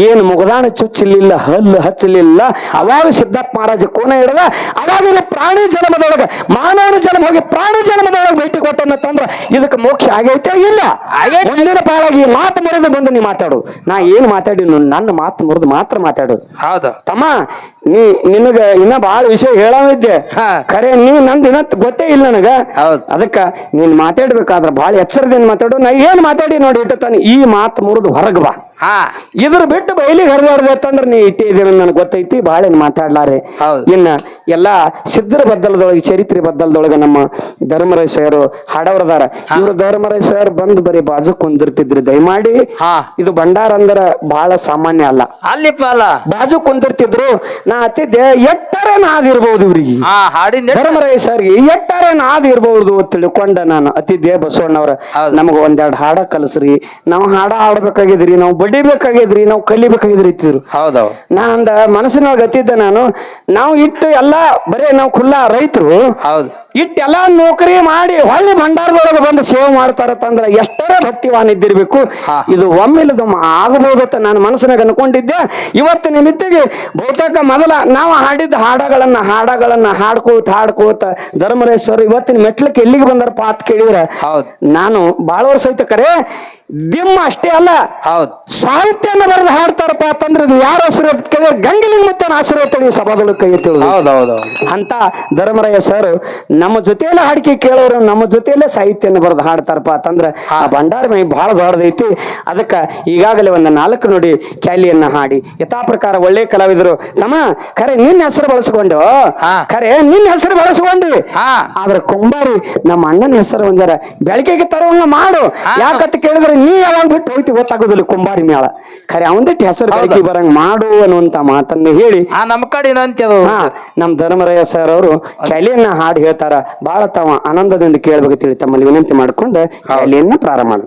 ಏನು ಮುಗದಾಣ ಚುಚ್ಚಲಿಲ್ಲ ಹಲ್ಲು ಹಚ್ಚಲಿಲ್ಲ ಅವಾಗ ಸಿದ್ದಪ್ಪ ಮಹಾರಾಜ ಕೋನ ಹಿಡದ ಅವಾಗ ಪ್ರಾಣಿ ಜನ್ಮದೊಳಗ ಮಾನವನ ಜನ್ಮ ಹೋಗಿ ಪ್ರಾಣಿ ಜನ್ಮದೊಳಗೆ ಭೇಟಿ ಕೊಟ್ಟಂತಂದ್ರ ಇದಕ್ಕೆ ಮೋಕ್ಷ ಆಗೈತೆ ಇಲ್ಲ ಮುಂದಿನ ಪಾಲಾಗಿ ಮಾತು ಮುರಿದು ಬಂದು ನೀ ಮಾತಾಡು ನಾ ಏನ್ ಮಾತಾಡಿ ನನ್ನ ಮಾತು ಮುರಿದು ಮಾತ್ರ ಮಾತಾಡು ಹೌದಾ ತಮ್ಮ ನಿನಗ ಇನ್ನ ಬಹಳ ವಿಷಯ ಹೇಳವಿದ್ದೆ ಖರೆ ನೀವು ನಂದು ಇನ್ನ ಗೊತ್ತೇ ಇಲ್ಲ ನನಗ ಅದಕ್ಕ ನೀನ್ ಮಾತಾಡ್ಬೇಕಾದ್ರ ಬಹಳ ಎಚ್ಚರದಿಂದ ಮಾತಾಡು ನಾ ಏನ್ ಮಾತಾಡಿ ನೋಡಿ ಇಟ್ಟಾನೆ ಈ ಮಾತು ಮುರಿದು ಹೊರಗ್ ಬಾ ಇದ್ರ ಬಿಟ್ಟು ಬಯಲಿಗೆ ಹರಿದಾಡ್ಬೇಕಂದ್ರ ನೀ ಇಟ್ಟಿದ್ದೇನೆ ನನಗೆ ಗೊತ್ತೈತಿ ಬಹಳ ಏನ್ ಮಾತಾಡ್ಲಾರೆ ಇನ್ನ ಎಲ್ಲಾ ಸಿದ್ಧರ ಬದ್ದಲದೊಳಗೆ ಚರಿತ್ರೆ ಬದ್ದಲದೊಳಗೆ ನಮ್ಮ ಧರ್ಮರಾಜ್ ಸರ್ ಹಾಡವ್ರದಾರ ಇವ್ರು ಧರ್ಮರಾಜ್ ಸರ್ ಬಂದು ಬರೀ ಬಾಜು ಕುಂದಿರ್ತಿದ್ರಿ ದಯಮಾಡಿ ಇದು ಭಂಡಾರ ಅಂದ್ರ ಬಹಳ ಸಾಮಾನ್ಯ ಅಲ್ಲ ಬಾಜು ಕುಂದಿರ್ತಿದ್ರು ನಾ ಅತ್ತಿದ್ದೆ ಎಟ್ಟರೆ ನಾದಿರ್ಬಹುದು ಇವ್ರಿಗೆ ಧರ್ಮರಾಜ್ ಸರ್ಗೆ ಎಟ್ಟರೆ ನಾದಿರ್ಬಹುದು ತಿಳ್ಕೊಂಡ ನಾನು ಅತಿದ್ದೆ ಬಸವಣ್ಣವ್ರ ನಮಗ ಒಂದೆರಡು ಹಾಡ ಕಲಸ್ರಿ ನಾವು ಹಾಡ ಹಾಡ್ಬೇಕಾಗಿದ್ರಿ ನಾವು ಬಡ್ಡಿ ನಡಿಬೇಕಾಗಿದ್ರಿ ನಾವು ಕಲಿಬೇಕಾಗಿದ್ರಿ ಇತ್ತಿದ್ರು. ಹೌದೌದು. ನಾನಂದ ಮನಸ್ಸಿನೊಳಗೆ ಗತ್ತಿದ್ದೆ ನಾವು ಇಟ್ಟು ಎಲ್ಲಾ ಬರೇ ನಾವು ಖುಲ್ಲಾ ರೈತರು ಹೌದು. ಇಟ್ಟೆಲ್ಲಾ ನೌಕರಿ ಮಾಡಿ ಹೊಳ್ಳಿ ಭಂಡಾರದೊಳಗೆ ಬಂದು ಸೇವೆ ಮಾಡ್ತಾರತ್ತಂದ್ರ ಎಷ್ಟರ ಭಕ್ತಿವಾನ್ ಇದ್ದಿರ್ಬೇಕು. ಇದು ಒಮ್ಮೆಲದ ಆಗಬಹುದತ್ತ ನಾನು ಮನಸ್ಸಿನಾಗ ಅನ್ಕೊಂಡಿದ್ದೆ. ಇವತ್ತಿನ ನಿಮಿತ್ತಿಗೆ ಬಹುತೇಕ ಮೊದಲ ನಾವು ಹಾಡಿದ್ದ ಹಾಡಗಳನ್ನ ಹಾಡ್ಕೋತ ಧರ್ಮರೇಶ್ವರ ಇವತ್ತಿನ ಮೆಟ್ಲಕ್ಕೆ ಎಲ್ಲಿಗೆ ಬಂದಾರಪ್ಪ ಅಂತ ಕೇಳಿದ್ರೆ ನಾನು ಬಾಳ ವರ್ಷ ಐತೆ ಕರೆ ದಿಮ್ಮ ಅಷ್ಟೇ ಅಲ್ಲ ಸಾಹಿತ್ಯನ ಬರೆದು ಹಾಡ್ತಾರಪ್ಪ ಅಂತಂದ್ರೆ ಇದು ಯಾರ ಹೆಸರು ಕೇಳಿದ್ರೆ ಗಂಗಲಿಂಗ ಮತ್ತೆ ಆಶೀರ್ವಾದ ಸಭಾಗಳು ಕೈ ಎತ್ತುವುದು ಅಂತ ಧರ್ಮರಾಯ ಸರ್ ನಮ್ಮ ಜೊತೆಯಲ್ಲೇ ಹಾಡಿಕೆ ಕೇಳೋರು ನಮ್ಮ ಜೊತೆಯಲ್ಲೇ ಸಾಹಿತ್ಯನ ಬರೆದು ಹಾಡ್ತಾರಪ್ಪ ಅಂತಂದ್ರೆ ಆ ಭಂಡಾರ ಮೈ ಬಹಳ ದೊಡ್ಡದೈತಿ. ಅದಕ್ಕ ಈಗಾಗಲೇ ಒಂದು 4 ನುಡಿ ಕ್ಯಾಲಿಯನ್ನ ಹಾಡಿ ಯಥಾ ಪ್ರಕಾರ ಒಳ್ಳೆ ಕಲಾವಿದರು ತಮ್ಮ ಖರೆ ನಿನ್ನ ಹೆಸರು ಬಳಸ್ಕೊಂಡು ಆದ್ರೆ ಕುಂಬಾರಿ ನಮ್ಮ ಅಣ್ಣನ ಹೆಸರು ಒಂದರ ಬೆಳಕಿಗೆ ತರುವಂಗ ಮಾಡು. ಯಾಕಂತ ಕೇಳಿದ್ರೆ ನೀ ಯಾವಾಗ ಬಿಟ್ಟು ಹೋಯ್ತಿ ಗೊತ್ತಾಗೋದಿಲ್ಲ ಕುಂಬಾರಿ ಮೇಳ. ಖರೆ ಅವಂದಿಟ್ಟು ಹೆಸರು ಬೆಳಕಿ ಬರಂಗ್ ಮಾಡು ಅನ್ನುವಂತ ಮಾತನ್ನು ಹೇಳಿ ನಮ್ಮ ಕಡೆ ನಮ್ ಧರ್ಮರಾಯ ಸರ್ ಅವರು ಕ್ಯಾಲಿಯನ್ನ ಹಾಡು ಹೇಳ್ತಾರ. ಬಹಳ ತಾವ ಆನಂದದಿಂದ ಕೇಳ್ಬೇಕು ತಿಳಿ ತಮ್ಮಲ್ಲಿ ವಿನಂತಿ ಮಾಡ್ಕೊಂಡು ಕ್ಯಾಲಿಯನ್ನ ಪ್ರಾರಂಭ ಮಾಡು.